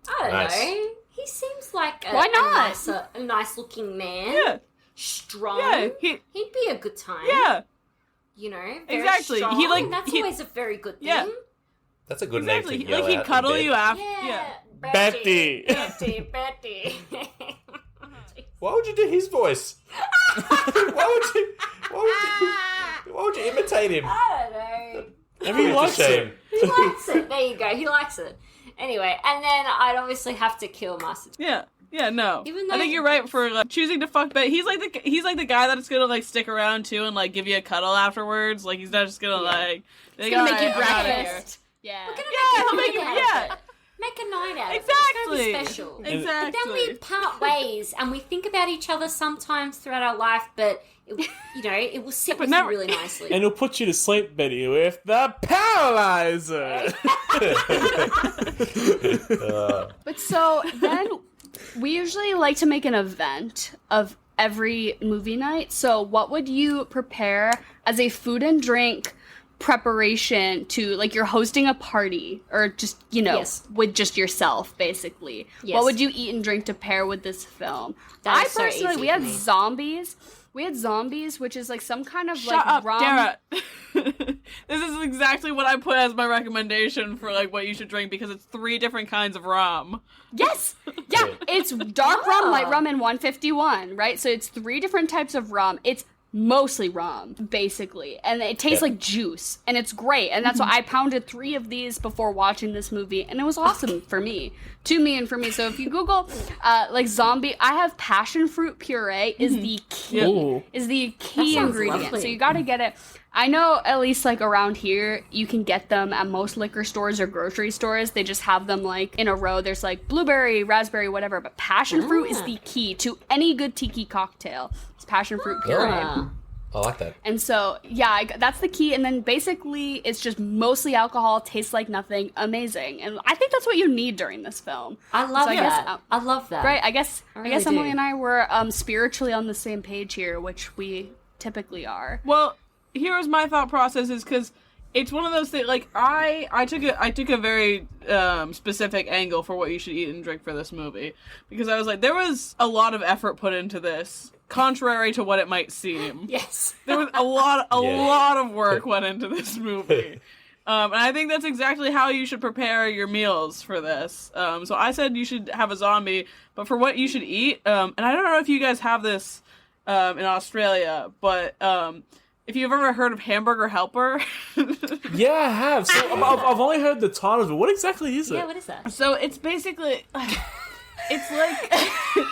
Speaker 3: I don't
Speaker 5: Nice.
Speaker 3: know. He seems like
Speaker 1: Why not?
Speaker 3: a nice looking man.
Speaker 2: Yeah.
Speaker 3: Strong.
Speaker 2: Yeah.
Speaker 3: He'd be a good time.
Speaker 2: Yeah.
Speaker 3: Very
Speaker 2: Exactly.
Speaker 3: strong.
Speaker 2: He, like,
Speaker 3: That's
Speaker 2: he-
Speaker 3: always a very good thing.
Speaker 2: Yeah.
Speaker 5: That's a good
Speaker 2: Exactly.
Speaker 5: name to yell
Speaker 2: Like he'd
Speaker 5: out
Speaker 2: cuddle
Speaker 5: in bed.
Speaker 2: you after.
Speaker 3: Yeah.
Speaker 2: Yeah.
Speaker 3: Betty.
Speaker 4: Betty.
Speaker 3: Betty.
Speaker 5: Why would you do his voice? Why would you imitate him?
Speaker 3: I don't know.
Speaker 4: Maybe he
Speaker 5: It's a
Speaker 4: likes
Speaker 5: shame.
Speaker 4: it.
Speaker 3: He likes it. There you go. He likes it. Anyway, and then I'd obviously have to kill Master.
Speaker 2: Yeah. Yeah, no.
Speaker 3: Even though
Speaker 2: I think you're right for choosing to fuck Betty. He's like the guy that's gonna like stick around too and like give you a cuddle afterwards. Like he's not just gonna like.
Speaker 1: He's gonna make you
Speaker 2: "Alright, I'm outta here."
Speaker 1: breakfast. Yeah.
Speaker 3: We're gonna
Speaker 2: Yeah, he'll
Speaker 3: make
Speaker 2: make
Speaker 3: a
Speaker 2: you-
Speaker 3: night out of
Speaker 2: yeah.
Speaker 3: it. Make a night out of it.
Speaker 2: Exactly.
Speaker 3: It's gonna be special.
Speaker 2: Exactly.
Speaker 3: But then we part ways and we think about each other sometimes throughout our life, but it will sit with
Speaker 2: never-
Speaker 3: you really nicely.
Speaker 4: And he'll put you to sleep, Betty, with the paralyzer.
Speaker 1: But so then we usually like to make an event of every movie night. So what would you prepare as a food and drink preparation to, like, you're hosting a party or just,
Speaker 3: Yes.
Speaker 1: with just yourself, basically?
Speaker 3: Yes.
Speaker 1: What would you eat and drink to pair with this film?
Speaker 3: That
Speaker 1: I
Speaker 3: is so
Speaker 1: personally,
Speaker 3: easy
Speaker 1: we
Speaker 3: for
Speaker 1: had
Speaker 3: me.
Speaker 1: zombies. We had zombies, which is like some kind of
Speaker 2: Shut
Speaker 1: like
Speaker 2: up,
Speaker 1: rum.
Speaker 2: Dara. This is exactly what I put as my recommendation for like what you should drink because it's 3 different kinds of rum.
Speaker 1: Yes. Yeah, it's dark rum, light rum, and 151, right? So it's 3 different types of rum. It's mostly rum, basically. And it tastes like juice. And it's great. And that's why I pounded 3 of these before watching this movie. And it was awesome for me. To me and for me. So if you Google like zombie, I have passion fruit puree is the key.
Speaker 4: Ooh.
Speaker 1: Is the key
Speaker 3: sounds
Speaker 1: ingredient.
Speaker 3: lovely.
Speaker 1: So you gotta get it. I know at least like around here, you can get them at most liquor stores or grocery stores. They just have them like in a row. There's like blueberry, raspberry, whatever. But passion fruit is the key to any good tiki cocktail. It's passion fruit puree.
Speaker 3: Ah.
Speaker 5: I like that.
Speaker 1: And so, yeah, that's the key. And then basically, it's just mostly alcohol, tastes like nothing, amazing. And I think that's what you need during this film.
Speaker 3: I love
Speaker 1: So I guess,
Speaker 3: that. I love that.
Speaker 1: Right? I guess
Speaker 3: really
Speaker 1: Emily
Speaker 3: do.
Speaker 1: and I were spiritually on the same page here, which we typically are.
Speaker 2: Well, here's my thought process is because it's one of those things. Like I took a very specific angle for what you should eat and drink for this movie because I was like, there was a lot of effort put into this, contrary to what it might seem.
Speaker 3: Yes.
Speaker 2: There was a lot of work went into this movie. And I think that's exactly how you should prepare your meals for this. So I said you should have a zombie, but for what you should eat, and I don't know if you guys have this in Australia, but if you've ever heard of Hamburger Helper.
Speaker 4: Yeah, I have. So I've only heard the title of it. What exactly is it?
Speaker 3: Yeah, what is that?
Speaker 2: So it's basically, it's like...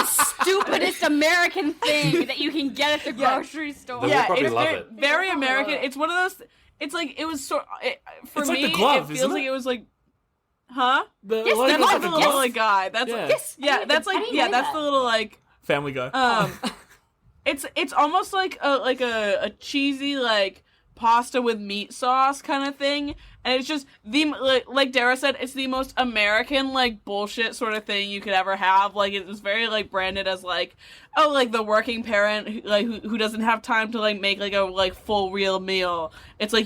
Speaker 1: Stupidest American thing that you can get at the grocery store.
Speaker 5: We'll probably
Speaker 2: it's
Speaker 5: love
Speaker 2: very,
Speaker 5: it.
Speaker 2: very American. It's one of those... It's like, it was for
Speaker 4: It's
Speaker 2: me,
Speaker 4: like the glove,
Speaker 2: it feels
Speaker 4: isn't
Speaker 2: like
Speaker 4: it?
Speaker 2: it was like... Huh?
Speaker 4: The
Speaker 1: Yes,
Speaker 4: logo
Speaker 1: the
Speaker 2: That's
Speaker 4: is
Speaker 2: like
Speaker 4: like
Speaker 2: the
Speaker 4: a
Speaker 2: little
Speaker 4: glove.
Speaker 2: like guy. That's
Speaker 4: Yeah.
Speaker 2: like...
Speaker 1: Yes.
Speaker 2: Yeah, that's
Speaker 3: I
Speaker 2: like...
Speaker 3: didn't
Speaker 2: Yeah,
Speaker 3: know
Speaker 2: that's
Speaker 3: that.
Speaker 2: the little like...
Speaker 4: Family Guy.
Speaker 2: It's almost like a cheesy like pasta with meat sauce kind of thing, and it's just like Dara said, it's the most American like bullshit sort of thing you could ever have. Like it's very like branded as like, oh, like the working parent who doesn't have time to like make like a like full real meal. It's like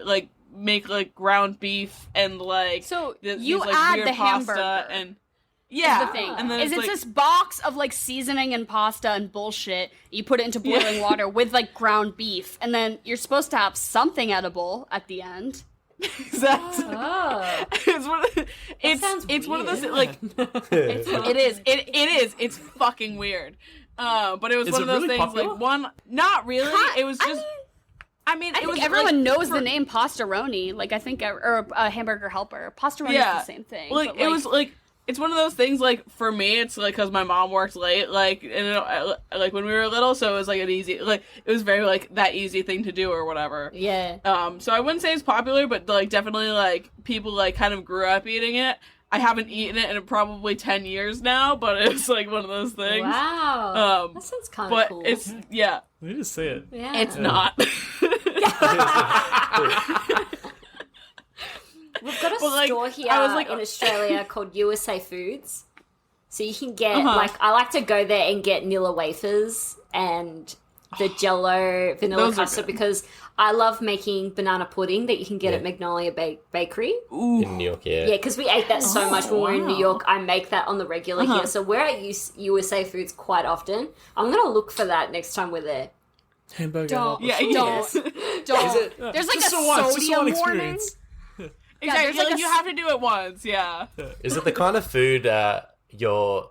Speaker 2: like make like ground beef and like
Speaker 1: So
Speaker 2: these,
Speaker 1: you
Speaker 2: like,
Speaker 1: add
Speaker 2: weird
Speaker 1: the
Speaker 2: pasta
Speaker 1: hamburger.
Speaker 2: and yeah,
Speaker 1: The thing
Speaker 2: and then
Speaker 1: is,
Speaker 2: it's
Speaker 1: it's
Speaker 2: like,
Speaker 1: this box of like seasoning and pasta and bullshit. You put it into boiling water with like ground beef, and then you're supposed to have something edible at the end.
Speaker 2: exactly.
Speaker 3: Oh.
Speaker 2: It's one of those like it is it's fucking weird. But it was
Speaker 4: Is
Speaker 2: one
Speaker 4: it
Speaker 2: of those
Speaker 4: really
Speaker 2: things
Speaker 4: popular?
Speaker 2: like one not really. It was just I mean
Speaker 1: I
Speaker 2: it
Speaker 1: think
Speaker 2: was
Speaker 1: everyone
Speaker 2: like,
Speaker 1: knows
Speaker 2: for-
Speaker 1: the name pastaroni. Like I think, or Hamburger Helper. Pastaroni
Speaker 2: Yeah.
Speaker 1: is the same thing.
Speaker 2: Like
Speaker 1: but,
Speaker 2: it was like it's one of those things like for me it's like because my mom worked late like like when we were little, so it was like an easy like it was very like that easy thing to do or whatever.
Speaker 3: Yeah.
Speaker 2: So I wouldn't say it's popular, but like definitely like people like kind of grew up eating it. I haven't eaten it in probably 10 years now, but it's like one of those things.
Speaker 3: Wow. That sounds kind of
Speaker 2: But
Speaker 3: cool.
Speaker 2: it's yeah,
Speaker 4: We need to see it.
Speaker 3: yeah.
Speaker 2: it's not.
Speaker 3: We've got a
Speaker 2: But, like,
Speaker 3: store here
Speaker 2: I was, like-
Speaker 3: in Australia called USA Foods. So you can get,
Speaker 2: Uh-huh.
Speaker 3: like, I like to go there and get Nilla wafers and the Jello vanilla
Speaker 2: Those are
Speaker 3: custard
Speaker 2: good.
Speaker 3: because I love making banana pudding that you can get at
Speaker 5: Yeah.
Speaker 3: Magnolia Bakery.
Speaker 5: In New York, yeah.
Speaker 3: Yeah, because we ate that so much when we were in New
Speaker 2: wow.
Speaker 3: York. I make that on the regular here. So we're at USA Foods quite often. I'm going to look for that next time we're there.
Speaker 4: Hamburger.
Speaker 1: Don't.
Speaker 2: Yeah,
Speaker 3: Yes.
Speaker 1: Don't. There's like
Speaker 4: Just
Speaker 1: a
Speaker 4: for once, just
Speaker 1: sodium
Speaker 4: one
Speaker 1: warning.
Speaker 4: experience.
Speaker 2: exactly.
Speaker 1: there's, like,
Speaker 2: Like,
Speaker 1: a
Speaker 2: you
Speaker 1: s-
Speaker 2: have to do it once. Yeah.
Speaker 5: Is it the kind of food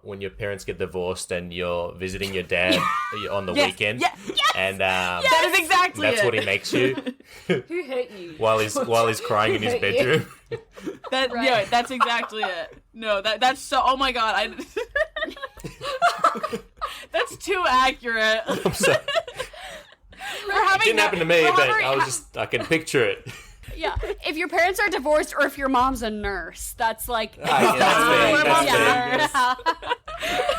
Speaker 5: when your parents get divorced and you're visiting your dad on the
Speaker 2: Yes.
Speaker 5: weekend,
Speaker 2: Yeah.
Speaker 5: and
Speaker 2: That is exactly
Speaker 5: that's
Speaker 2: it.
Speaker 5: what he makes you
Speaker 3: Who hurt you?
Speaker 5: while he's crying in his bedroom.
Speaker 2: That yeah, that's exactly it. No, that's so. Oh my god, that's too accurate.
Speaker 5: I'm sorry.
Speaker 2: It
Speaker 5: Didn't happen to me, but I can picture it.
Speaker 1: Yeah, if your parents are divorced or if your mom's a nurse, that's like
Speaker 5: Ah, yeah, that's fair, that's fair.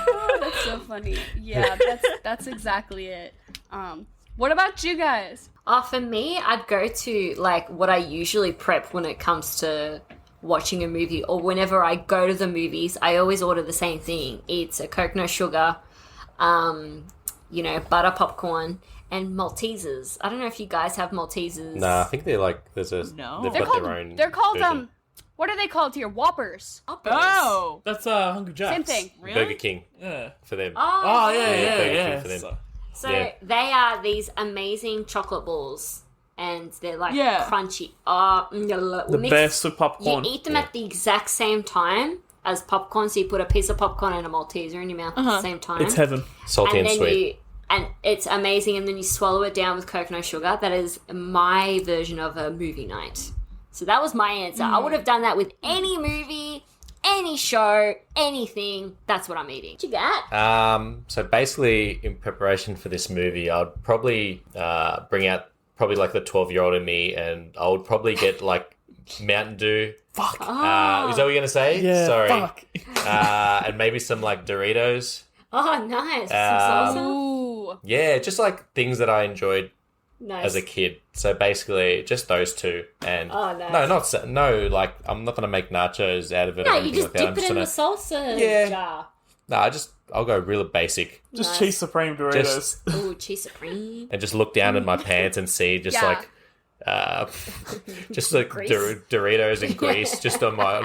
Speaker 1: Oh, that's so funny. Yeah, that's exactly it. What about you guys?
Speaker 3: For me, I'd go to like what I usually prep when it comes to watching a movie, or whenever I go to the movies, I always order the same thing. It's a Coke no sugar, butter popcorn, and Maltesers. I don't know if you guys have Maltesers.
Speaker 5: Nah, I think they're like they've
Speaker 2: No.
Speaker 5: got
Speaker 1: They're called
Speaker 5: their own.
Speaker 1: they're called
Speaker 5: version.
Speaker 1: what are they called here? Whoppers.
Speaker 2: Oh,
Speaker 4: That's Hungry Jack's.
Speaker 1: Same thing.
Speaker 2: really?
Speaker 5: Burger King
Speaker 4: Yeah.
Speaker 5: for them.
Speaker 4: Oh, yeah,
Speaker 5: Yeah,
Speaker 4: yeah,
Speaker 5: Burger
Speaker 4: yeah.
Speaker 5: King for them.
Speaker 3: So
Speaker 5: Yeah.
Speaker 3: they are these amazing chocolate balls, and they're like
Speaker 2: Yeah.
Speaker 3: crunchy.
Speaker 4: The best of
Speaker 3: You
Speaker 4: popcorn.
Speaker 3: eat them
Speaker 5: Yeah.
Speaker 3: at the exact same time as popcorn. So you put a piece of popcorn and a Malteser in your mouth at the same time.
Speaker 4: It's heaven.
Speaker 5: Salty and
Speaker 3: then
Speaker 5: sweet.
Speaker 3: and it's amazing, and then you swallow it down with coconut sugar. That is my version of a movie night. So that was my answer. I would have done that with any movie, any show, anything. That's what I'm eating. What you got?
Speaker 5: So basically, in preparation for this movie, I'd probably bring out probably like the 12-year-old in me, and I would probably get like Mountain Dew.
Speaker 4: Fuck.
Speaker 5: Is that what you're gonna say?
Speaker 4: Yeah,
Speaker 5: Sorry.
Speaker 4: fuck.
Speaker 5: And maybe some like Doritos.
Speaker 3: Oh, nice. Some salsa.
Speaker 1: Ooh.
Speaker 5: Yeah, just like things that I enjoyed
Speaker 3: Nice.
Speaker 5: as a kid. So basically, just those two. And
Speaker 3: Oh, nice.
Speaker 5: like I'm not gonna make nachos out of it.
Speaker 3: No,
Speaker 5: or
Speaker 3: you
Speaker 5: anything
Speaker 3: just
Speaker 5: like that.
Speaker 3: dip
Speaker 5: I'm
Speaker 3: it in the
Speaker 5: just gonna,
Speaker 3: salsa
Speaker 5: Yeah.
Speaker 3: jar.
Speaker 5: I just I'll go real basic
Speaker 4: Just
Speaker 3: Nice.
Speaker 4: cheese supreme Doritos.
Speaker 5: Just-
Speaker 3: Ooh, cheese supreme.
Speaker 5: and just look down at my pants and see just
Speaker 1: Yeah.
Speaker 5: like just like
Speaker 3: Grease.
Speaker 5: Doritos and grease just on my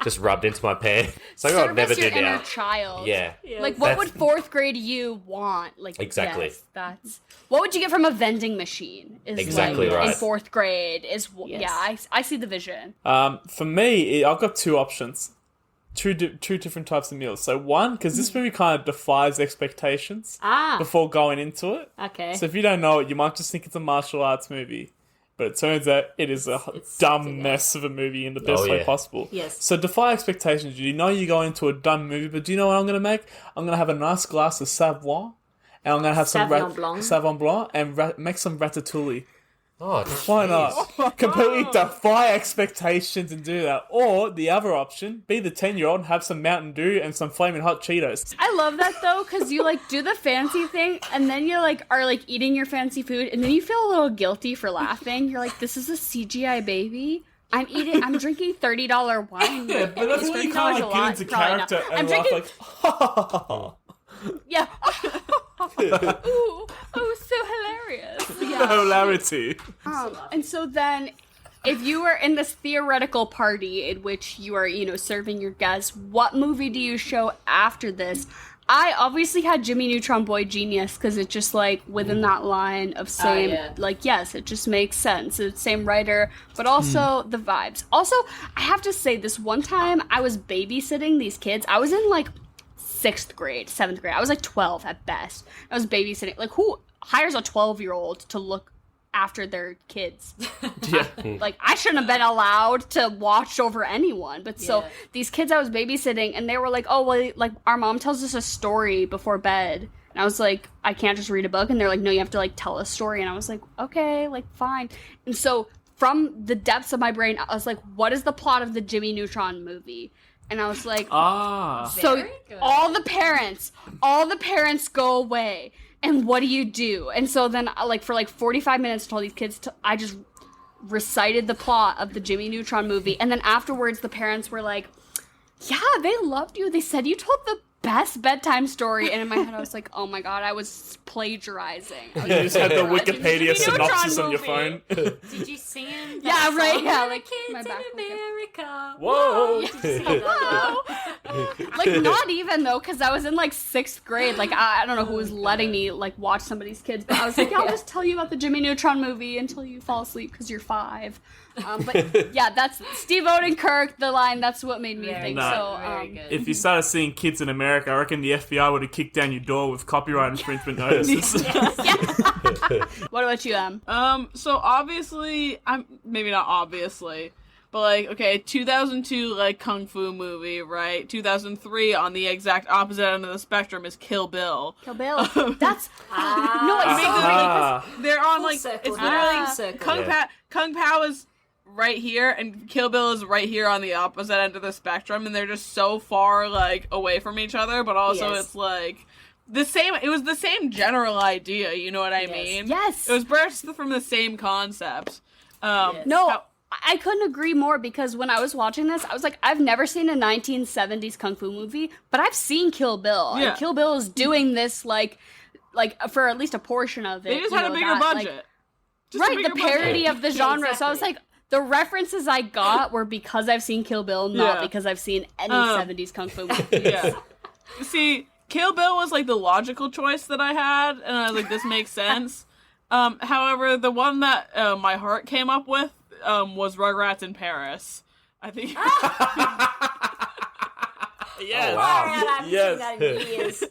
Speaker 5: just rubbed into my pants. So I'll
Speaker 1: Service
Speaker 5: never
Speaker 1: your
Speaker 5: do
Speaker 1: inner
Speaker 5: now.
Speaker 1: child.
Speaker 5: Yeah.
Speaker 1: Like, what
Speaker 5: That's-
Speaker 1: would fourth grade you want? Like,
Speaker 5: Exactly.
Speaker 1: yes, that's what would you get from a vending machine? Is
Speaker 5: Exactly
Speaker 1: like,
Speaker 5: right.
Speaker 1: In fourth grade is
Speaker 3: Yes.
Speaker 1: yeah. I see the vision.
Speaker 4: For me, I've got two options. Two different types of meals. So one, because this movie kind of defies expectations
Speaker 3: Ah,
Speaker 4: before going into it.
Speaker 3: okay.
Speaker 4: So if you don't know it, you might just think it's a martial arts movie. But it turns out it is a
Speaker 3: It's
Speaker 4: dumb
Speaker 3: something
Speaker 4: mess of a movie in the best
Speaker 5: Oh,
Speaker 4: way
Speaker 5: yeah.
Speaker 4: possible.
Speaker 3: Yes.
Speaker 4: So defy expectations. You know you're going into a dumb movie, but do you know what I'm going to make? I'm going to have a nice glass of Savoy, and I'm going to have some
Speaker 3: Sauvignon Blanc.
Speaker 4: Sauvignon Blanc, and make some ratatouille.
Speaker 5: Oh,
Speaker 4: Why
Speaker 5: jeez.
Speaker 4: not? Completely defy expectations and do that. Or the other option, be the 10-year-old and have some Mountain Dew and some flaming hot Cheetos.
Speaker 1: I love that though, because you like do the fancy thing, and then you like are like eating your fancy food, and then you feel a little guilty for laughing. You're like, this is a CGI baby. I'm drinking $30 wine.
Speaker 4: Yeah, but that's
Speaker 1: Is
Speaker 4: when you
Speaker 1: $30
Speaker 4: kind
Speaker 1: a
Speaker 4: of
Speaker 1: lot?
Speaker 4: get into
Speaker 1: Probably not.
Speaker 4: character
Speaker 1: I'm
Speaker 4: and laugh
Speaker 1: drinking,
Speaker 4: like,
Speaker 1: yeah. Ooh, so hilarious. Yeah.
Speaker 4: hilarity.
Speaker 1: And so then, if you were in this theoretical party in which you are, serving your guests, what movie do you show after this? I obviously had Jimmy Neutron Boy Genius because it's just like within that line of same,
Speaker 3: yeah.
Speaker 1: like, yes, it just makes sense. It's same writer, but also the vibes. Also, I have to say, this one time I was babysitting these kids. I was in like 6th grade, 7th grade. I was like 12 at best. I was babysitting. Like, who hires a 12-year-old to look after their kids?
Speaker 4: Yeah.
Speaker 1: Like, I shouldn't have been allowed to watch over anyone. But so
Speaker 3: Yeah.
Speaker 1: these kids I was babysitting, and they were like, oh, well, like, our mom tells us a story before bed. And I was like, I can't just read a book. And they're like, no, you have to, like, tell a story. And I was like, okay, like, fine. And so from the depths of my brain, I was like, what is the plot of the Jimmy Neutron movie? And I was like, so
Speaker 3: Very good.
Speaker 1: all the parents go away. And what do you do? And so then, like, for like 45 minutes, I told these kids, I just recited the plot of the Jimmy Neutron movie. And then afterwards, the parents were like, yeah, they loved you. They said you told the best bedtime story. And in my head, I was like, oh my God, I was plagiarizing. I was
Speaker 4: You just had the
Speaker 1: Jimmy
Speaker 4: Wikipedia
Speaker 1: Neutron
Speaker 4: synopsis on your
Speaker 1: movie.
Speaker 4: phone.
Speaker 3: Did you sing him?
Speaker 1: Yeah,
Speaker 3: that
Speaker 1: right,
Speaker 3: song?
Speaker 1: yeah,
Speaker 3: We're the
Speaker 1: like,
Speaker 3: kids
Speaker 1: my
Speaker 3: in
Speaker 1: back will get-
Speaker 3: America.
Speaker 4: Whoa.
Speaker 3: Did you sing that?
Speaker 1: Like, not even, though, because I was in, like, 6th grade. Like, I don't know who was letting me, like, watch somebody's kids. But I was like, yeah, I'll just tell you about the Jimmy Neutron movie until you fall asleep because you're 5. But, yeah, that's Steve Odenkirk, the line, that's what made me
Speaker 3: Very
Speaker 1: think.
Speaker 4: good,
Speaker 1: So,
Speaker 3: very good.
Speaker 4: If you started seeing kids in America, I reckon the FBI would have kicked down your door with copyright infringement notices.
Speaker 1: what about you, Em?
Speaker 2: So obviously, maybe not obviously, but like, okay, 2002, like, kung fu movie, right? 2003, on the exact opposite end of the spectrum, is Kill Bill.
Speaker 1: Kill Bill. That's, no,
Speaker 4: Ah.
Speaker 2: They're on,
Speaker 3: Full
Speaker 2: like,
Speaker 3: circle.
Speaker 2: it's literally,
Speaker 3: Full circle.
Speaker 2: Kung Pao is right here, and Kill Bill is right here on the opposite end of the spectrum, and they're just so far, like, away from each other, but also
Speaker 3: Yes.
Speaker 2: it's, like, it was the same general idea, you know what I
Speaker 3: Yes.
Speaker 2: mean?
Speaker 1: Yes.
Speaker 2: It was birthed from the same concept.
Speaker 1: No,
Speaker 2: how-
Speaker 1: I couldn't agree more because when I was watching this, I was like, I've never seen a 1970s kung fu movie, but I've seen Kill Bill.
Speaker 2: Yeah.
Speaker 1: And Kill Bill is doing this, like for at least a portion of it.
Speaker 2: They just
Speaker 1: you
Speaker 2: had a
Speaker 1: know,
Speaker 2: bigger
Speaker 1: that, like-
Speaker 2: budget. Just a
Speaker 1: right, the
Speaker 2: bigger budget.
Speaker 1: parody of the
Speaker 3: Yeah,
Speaker 1: genre. So I was
Speaker 3: exactly.
Speaker 1: like, the references I got were because I've seen Kill Bill, not
Speaker 2: Yeah.
Speaker 1: because I've seen any 70s kung fu movies.
Speaker 2: Yeah. See, Kill Bill was like the logical choice that I had, and I was like, this makes sense. However, the one that my heart came up with was Rugrats in Paris. I think.
Speaker 4: Yes.
Speaker 5: Oh, wow.
Speaker 3: I haven't
Speaker 4: Yes.
Speaker 3: seen that in years.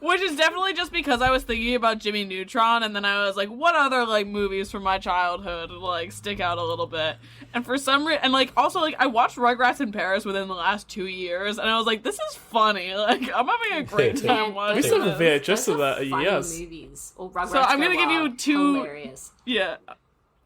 Speaker 2: Which is definitely just because I was thinking about Jimmy Neutron, and then I was like, what other, like, movies from my childhood, like, stick out a little bit? And for some reason, and, like, also, like, I watched Rugrats in Paris within the last 2 years, and I was like, this is funny. Like, I'm having a great time
Speaker 3: Yeah,
Speaker 4: We
Speaker 2: watching
Speaker 4: still have a
Speaker 2: this.
Speaker 4: VHS of that.
Speaker 3: Funny
Speaker 4: Yes.
Speaker 3: movies. Or Rugrats
Speaker 2: So I'm
Speaker 3: Go
Speaker 2: gonna give you
Speaker 3: Wild.
Speaker 2: two-
Speaker 3: Hilarious.
Speaker 2: Yeah.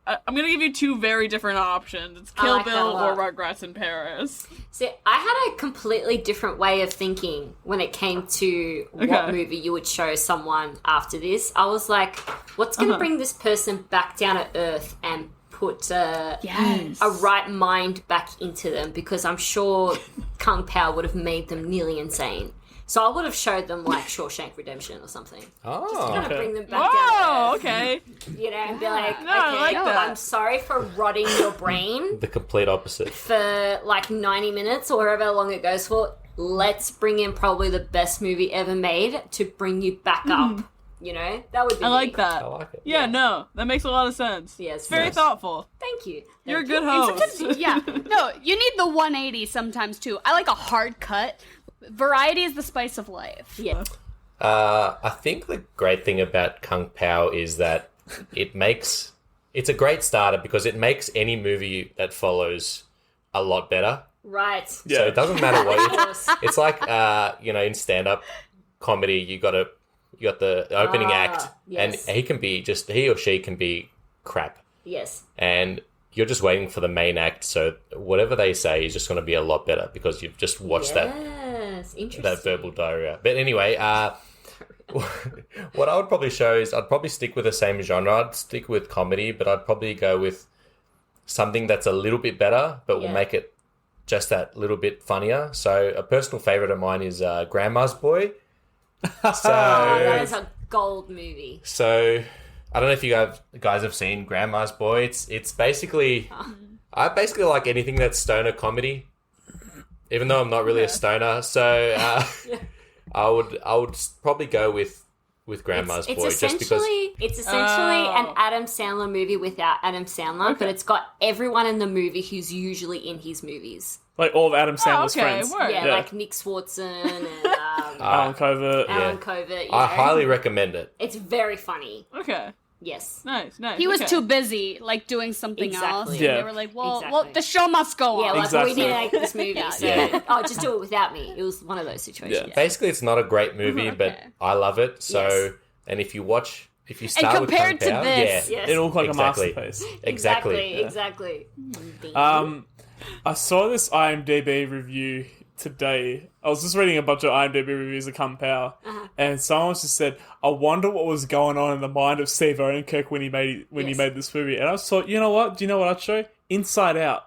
Speaker 2: I'm gonna give you two very different options. It's Kill
Speaker 3: like that
Speaker 2: Bill
Speaker 3: a lot.
Speaker 2: or Rugrats in Paris.
Speaker 3: See, I had a completely different way of thinking when it came to what
Speaker 2: Okay.
Speaker 3: movie you would show someone after this. I was like, what's going to bring this person back down to earth and put
Speaker 1: Yes.
Speaker 3: a right mind back into them? Because I'm sure Kung Pao would have made them nearly insane. So I would have showed them like Shawshank Redemption or something.
Speaker 5: Oh,
Speaker 3: Kind of
Speaker 4: Okay.
Speaker 3: bring them back
Speaker 2: Oh,
Speaker 3: down,
Speaker 2: okay.
Speaker 3: you know, and be like,
Speaker 2: No, I
Speaker 3: okay,
Speaker 2: like that.
Speaker 3: I'm sorry for rotting your brain
Speaker 5: the complete opposite.
Speaker 3: for like 90 minutes or however long it goes for. Let's bring in probably the best movie ever made to bring you back up. You know, that would be
Speaker 2: I like
Speaker 3: me.
Speaker 2: that.
Speaker 5: I like it.
Speaker 2: Yeah, no, that makes a lot of sense.
Speaker 3: Yes,
Speaker 2: Very
Speaker 3: yes.
Speaker 2: thoughtful.
Speaker 3: Thank you.
Speaker 2: You're a
Speaker 3: Thank
Speaker 2: good
Speaker 3: you.
Speaker 2: host.
Speaker 1: Yeah, no, you need the 180 sometimes too. I like a hard cut. Variety is the spice of life.
Speaker 3: Yeah.
Speaker 5: I think the great thing about Kung Pao is that it's a great starter because it makes any movie that follows a lot better.
Speaker 3: Right.
Speaker 4: Yeah.
Speaker 5: So it doesn't matter what
Speaker 3: Of course.
Speaker 5: it's like. In stand-up comedy, you got the opening act,
Speaker 3: yes.
Speaker 5: and he or she can be crap,
Speaker 3: Yes.
Speaker 5: and you're just waiting for the main act. So whatever they say is just going to be a lot better because you've just watched
Speaker 3: Yes. Interesting.
Speaker 5: that verbal diarrhea. But anyway, what I would probably show is I'd probably stick with the same genre. I'd stick with comedy, but I'd probably go with something that's a little bit better, but will
Speaker 3: Yeah.
Speaker 5: make it just that little bit funnier. So a personal favorite of mine is Grandma's Boy.
Speaker 3: Oh, that is a gold movie.
Speaker 5: So I don't know if you guys have seen Grandma's Boy. It's basically I basically like anything that's stoner comedy, even though I'm not really a stoner. So I would probably go with Grandma's Boy just because.
Speaker 3: It's essentially an Adam Sandler movie without Adam Sandler, but it's got everyone in the movie who's usually in his movies.
Speaker 4: Like all of Adam
Speaker 2: Oh,
Speaker 4: Sandler's
Speaker 2: okay,
Speaker 4: friends.
Speaker 2: word.
Speaker 3: Yeah,
Speaker 4: Yeah.
Speaker 3: like Nick Swartzen and
Speaker 4: Alan Covert.
Speaker 3: Alan Covert. You
Speaker 5: I
Speaker 3: know.
Speaker 5: highly recommend it.
Speaker 3: It's very funny.
Speaker 2: Okay.
Speaker 3: Yes.
Speaker 2: Nice.
Speaker 1: He was
Speaker 2: okay.
Speaker 1: too busy, like doing something else.
Speaker 3: Exactly.
Speaker 1: And
Speaker 4: Yeah.
Speaker 1: they were like, well,
Speaker 3: Exactly.
Speaker 1: the show must go
Speaker 3: Yeah,
Speaker 1: on.
Speaker 3: like
Speaker 4: Exactly.
Speaker 3: we need to make this movie. So,
Speaker 5: Yeah.
Speaker 3: oh, just do it without me. It was one of those situations.
Speaker 4: Yeah.
Speaker 5: Basically, it's not a great movie, but
Speaker 1: Okay.
Speaker 5: I love it. So,
Speaker 3: Yes.
Speaker 5: and if you start with
Speaker 1: compared
Speaker 5: Kung
Speaker 1: to
Speaker 5: Pao,
Speaker 1: this-
Speaker 5: yeah,
Speaker 3: Yes.
Speaker 4: It looked like
Speaker 5: Exactly.
Speaker 4: a masterpiece.
Speaker 5: exactly.
Speaker 3: Exactly.
Speaker 4: I saw this IMDb review today. I was just reading a bunch of IMDb reviews of Kung Pao, and someone just said, "I wonder what was going on in the mind of Steve Odenkirk when he made
Speaker 3: Yes.
Speaker 4: this movie." And I thought, you know what? Do you know what I'd show? Inside Out.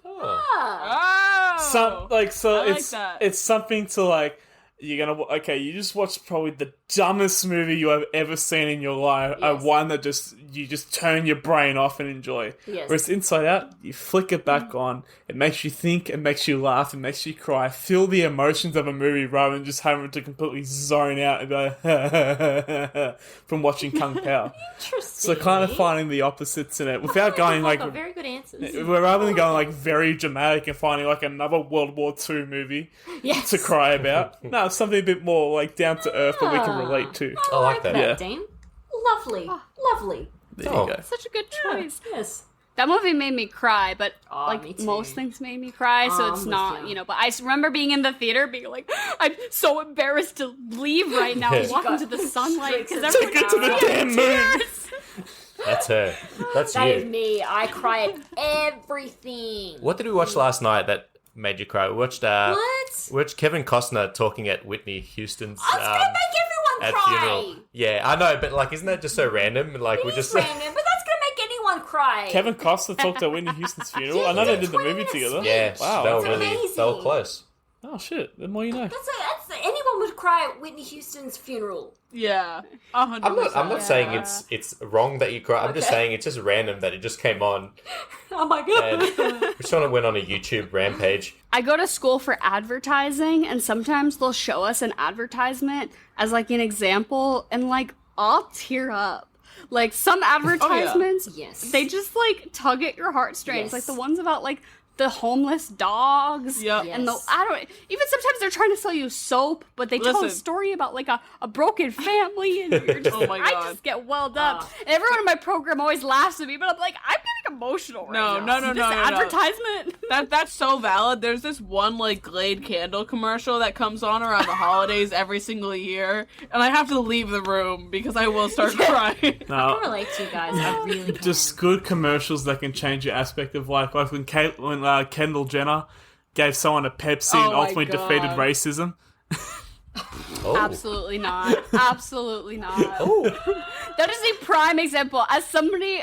Speaker 5: Oh.
Speaker 2: Oh.
Speaker 4: I like
Speaker 2: that.
Speaker 4: it's something to like. You're gonna you just watched probably the dumbest movie you have ever seen in your life,
Speaker 3: Yes.
Speaker 4: one that you just turn your brain off and enjoy.
Speaker 3: Yes.
Speaker 4: Whereas Inside Out, you flick it back on, it makes you think, it makes you laugh, it makes you cry, feel the emotions of a movie rather than just having to completely zone out and go from watching Kung Pao. So
Speaker 3: Interesting.
Speaker 4: kind of finding the opposites in it without going like
Speaker 3: Got very good answers.
Speaker 4: rather than going like very dramatic and finding like another World War II movie
Speaker 3: Yes.
Speaker 4: to cry about. No, something a bit more like down to earth that we can relate to.
Speaker 5: I like that.
Speaker 4: Yeah.
Speaker 3: Dean. Lovely. Lovely.
Speaker 4: There
Speaker 5: Oh.
Speaker 4: you go.
Speaker 1: Such a good choice.
Speaker 3: Yes.
Speaker 1: That movie made me cry, but
Speaker 3: Aw, me
Speaker 1: like
Speaker 3: too.
Speaker 1: most things made me cry, so
Speaker 3: I'm
Speaker 1: it's
Speaker 3: with
Speaker 1: not,
Speaker 3: you.
Speaker 1: But I remember being in the theater being like, I'm so embarrassed to leave right now and walk into the sunlight because
Speaker 3: Take
Speaker 1: everyone
Speaker 4: it to the damn moon.
Speaker 5: That's her. That's
Speaker 3: That is
Speaker 5: you.
Speaker 3: me. I cry at everything.
Speaker 5: What did we watch last night that made you cry? We watched
Speaker 3: What?
Speaker 5: Kevin Costner talking at Whitney Houston's
Speaker 3: I was gonna make
Speaker 5: at
Speaker 3: everyone cry.
Speaker 5: funeral. Yeah, I know, but like, isn't that just so random? Like, we
Speaker 3: It
Speaker 5: just
Speaker 3: is random, but that's gonna make anyone cry.
Speaker 4: Kevin Costner talked at Whitney Houston's funeral. I know they did the movie together.
Speaker 5: yeah,
Speaker 4: Wow.
Speaker 5: they were
Speaker 3: That's
Speaker 5: they were
Speaker 3: amazing.
Speaker 5: close.
Speaker 4: Oh shit! The more you know.
Speaker 3: That's anyone would cry at Whitney Houston's funeral.
Speaker 2: Yeah. 100%.
Speaker 5: I'm not saying it's wrong that you cry. I'm just
Speaker 3: Okay.
Speaker 5: saying it's just random that it just came on
Speaker 3: Oh my god.
Speaker 5: and we sort of went on a YouTube rampage.
Speaker 1: I go to school for advertising, and sometimes they'll show us an advertisement as like an example, and like I'll tear up. Like some advertisements,
Speaker 3: Yes.
Speaker 1: they just like tug at your heartstrings.
Speaker 3: Yes.
Speaker 1: Like the ones about like the homeless dogs.
Speaker 2: Yep.
Speaker 1: And the
Speaker 3: Yes.
Speaker 1: I don't even sometimes they're trying to sell you soap, but they tell a
Speaker 2: Listen.
Speaker 1: story about like a broken family, and you're just
Speaker 2: Oh my
Speaker 1: I
Speaker 2: God.
Speaker 1: just get welled up.
Speaker 3: Ah.
Speaker 1: And everyone in my program always laughs at me, but I'm like I'm getting emotional right
Speaker 2: No,
Speaker 1: now.
Speaker 2: no,
Speaker 1: This
Speaker 2: no.
Speaker 1: advertisement.
Speaker 2: That's so valid. There's this one like Glade candle commercial that comes on around the holidays every single year, and I have to leave the room because I will start crying.
Speaker 3: I can
Speaker 4: No,
Speaker 3: relate to you guys. I really can.
Speaker 4: just good commercials that can change your aspect of life. Like when Kendall Jenner gave someone a Pepsi and
Speaker 2: Oh my
Speaker 4: ultimately defeated
Speaker 2: God.
Speaker 4: racism.
Speaker 5: Oh.
Speaker 1: Absolutely not. Absolutely not.
Speaker 5: Oh.
Speaker 1: That is a prime example. As somebody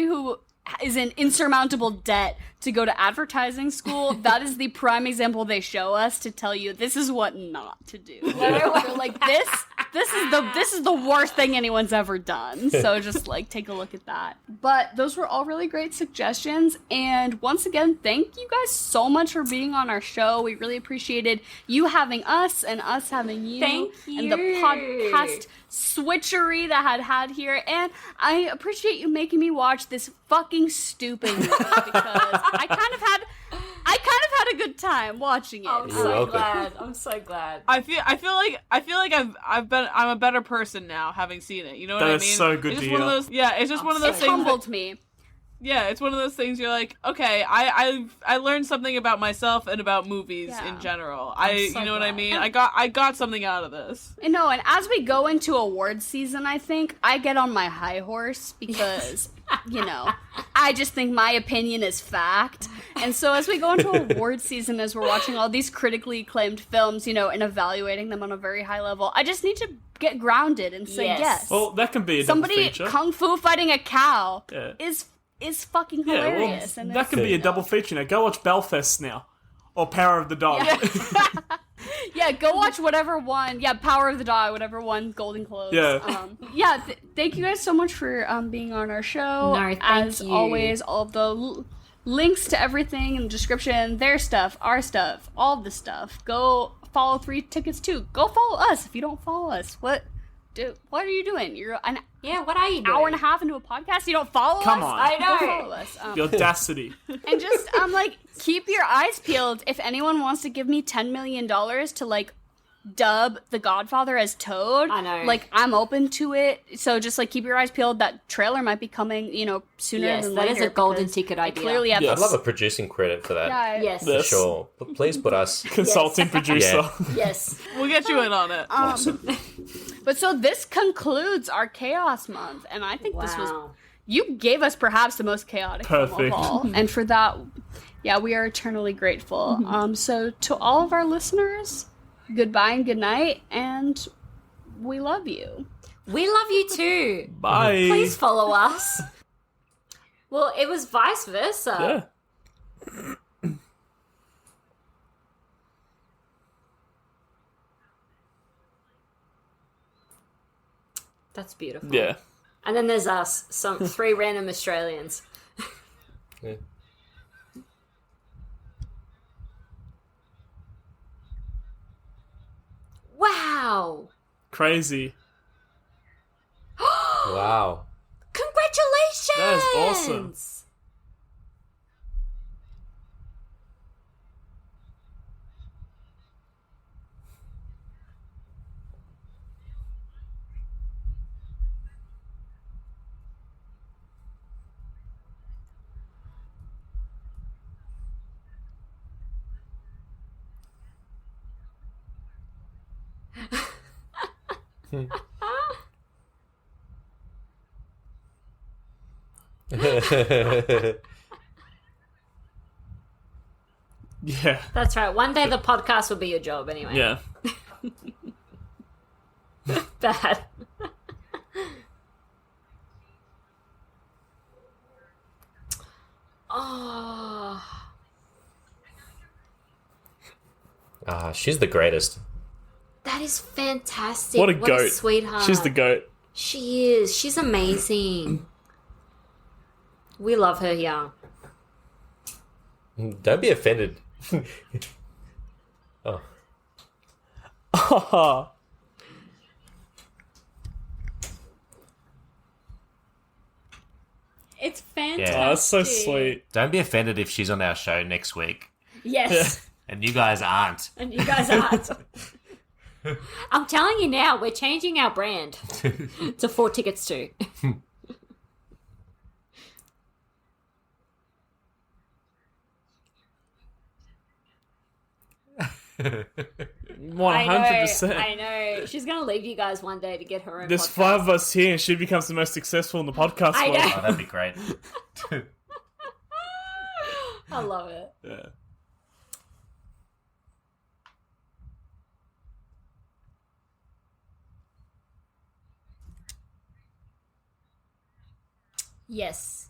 Speaker 1: who is in insurmountable debt to go to advertising school, that is the prime example they show us to tell you this is what not to do. They're like, this is the worst thing anyone's ever done. So just like take a look at that. But those were all really great suggestions. And once again, thank you guys so much for being on our show. We really appreciated you having us and us having you.
Speaker 3: Thank
Speaker 1: And the
Speaker 3: you.
Speaker 1: podcast switchery that had here. And I appreciate you making me watch this fucking stupid movie because I kind of had a good time watching it.
Speaker 3: I'm
Speaker 5: You're
Speaker 3: so
Speaker 5: welcome.
Speaker 3: glad. I'm so glad.
Speaker 2: I feel like I'm a better person now having seen it. You know what I mean?
Speaker 4: That is so good
Speaker 2: It's
Speaker 4: to
Speaker 2: just one of
Speaker 4: hear.
Speaker 2: those. Yeah, it's just one of those
Speaker 1: It's
Speaker 2: things.
Speaker 1: humbled me.
Speaker 2: Yeah, it's one of those things you're like, okay, I learned something about myself and about movies
Speaker 1: Yeah.
Speaker 2: in general.
Speaker 3: so
Speaker 2: You know what I
Speaker 3: glad.
Speaker 2: mean? I got something out of this.
Speaker 1: And no, and as we go into awards season, I think I get on my high horse because, I just think my opinion is fact. And so as we go into awards season, as we're watching all these critically acclaimed films, and evaluating them on a very high level, I just need to get grounded and say
Speaker 3: Yes.
Speaker 1: yes.
Speaker 4: Well, that can be a
Speaker 1: Somebody
Speaker 4: double feature.
Speaker 1: kung fu fighting a cow
Speaker 4: Yeah.
Speaker 1: is fucking
Speaker 4: Yeah, well,
Speaker 1: hilarious. and
Speaker 4: that could be a double feature now. Go watch Belfast now. Or Power of the Dog.
Speaker 1: Yeah, go watch whatever won. Yeah, Power of the Dog, whatever won Golden Globes.
Speaker 4: Yeah.
Speaker 1: Thank you guys so much for being on our show.
Speaker 3: No, thank
Speaker 1: As
Speaker 3: you.
Speaker 1: always, all of the links to everything in the description, their stuff, our stuff, all of the stuff. Go follow 3 Tickets too. Go follow us if you don't follow us. What are you doing? You're an
Speaker 3: Yeah, what are you doing?
Speaker 1: hour and a half into a podcast. You don't follow
Speaker 4: Come
Speaker 1: us.
Speaker 4: on.
Speaker 3: I know.
Speaker 1: Go follow us.
Speaker 4: The audacity.
Speaker 1: And just keep your eyes peeled. If anyone wants to give me $10 million to dub The Godfather as Toad,
Speaker 3: I know.
Speaker 1: I'm open to it. So just keep your eyes peeled. That trailer might be coming, sooner
Speaker 3: Yes,
Speaker 1: than
Speaker 3: that
Speaker 1: later.
Speaker 3: is a golden
Speaker 1: because
Speaker 3: ticket
Speaker 1: I
Speaker 3: idea.
Speaker 1: clearly have.
Speaker 4: Yeah.
Speaker 5: I'd love a producing credit for that.
Speaker 1: Yeah,
Speaker 3: Yes.
Speaker 5: For
Speaker 4: Yes.
Speaker 5: sure. Please put us.
Speaker 4: Consulting producer.
Speaker 5: Yeah.
Speaker 3: Yes.
Speaker 2: We'll get you in on it.
Speaker 1: But so this concludes our Chaos Month, and I think this was.
Speaker 3: Wow.
Speaker 1: You gave us perhaps the most chaotic film
Speaker 4: Perfect.
Speaker 1: of all, and for that, we are eternally grateful. So to all of our listeners, goodbye and good night, and we love you.
Speaker 3: We love you too.
Speaker 4: Bye.
Speaker 3: Please follow us. Well, it was vice versa.
Speaker 4: Yeah.
Speaker 3: That's beautiful.
Speaker 4: Yeah.
Speaker 3: And then there's us, 3 random Australians.
Speaker 5: Yeah.
Speaker 3: Wow.
Speaker 4: Crazy.
Speaker 5: Wow.
Speaker 3: Congratulations.
Speaker 4: That is awesome. Yeah.
Speaker 3: That's right. One day the podcast will be your job anyway.
Speaker 4: Yeah.
Speaker 3: Bad. Oh.
Speaker 5: She's the greatest.
Speaker 3: That is fantastic.
Speaker 4: What a goat.
Speaker 3: sweetheart.
Speaker 4: She's the goat.
Speaker 3: She is. She's amazing. We love her here.
Speaker 5: Don't be offended. Oh.
Speaker 4: Oh.
Speaker 3: It's fantastic.
Speaker 4: Oh, that's so sweet.
Speaker 5: Don't be offended if she's on our show next week
Speaker 3: Yes.
Speaker 5: and you guys aren't.
Speaker 3: And you guys aren't. I'm telling you now, we're changing our brand to 4 Tickets too.
Speaker 4: 100%.
Speaker 3: I know. She's gonna leave you guys one day to get her own.
Speaker 4: There's
Speaker 3: podcast.
Speaker 4: 5 of us here and she becomes the most successful in the podcast
Speaker 3: I
Speaker 4: world.
Speaker 3: know.
Speaker 5: Oh, that'd be great.
Speaker 3: I love it.
Speaker 4: Yeah.
Speaker 3: Yes.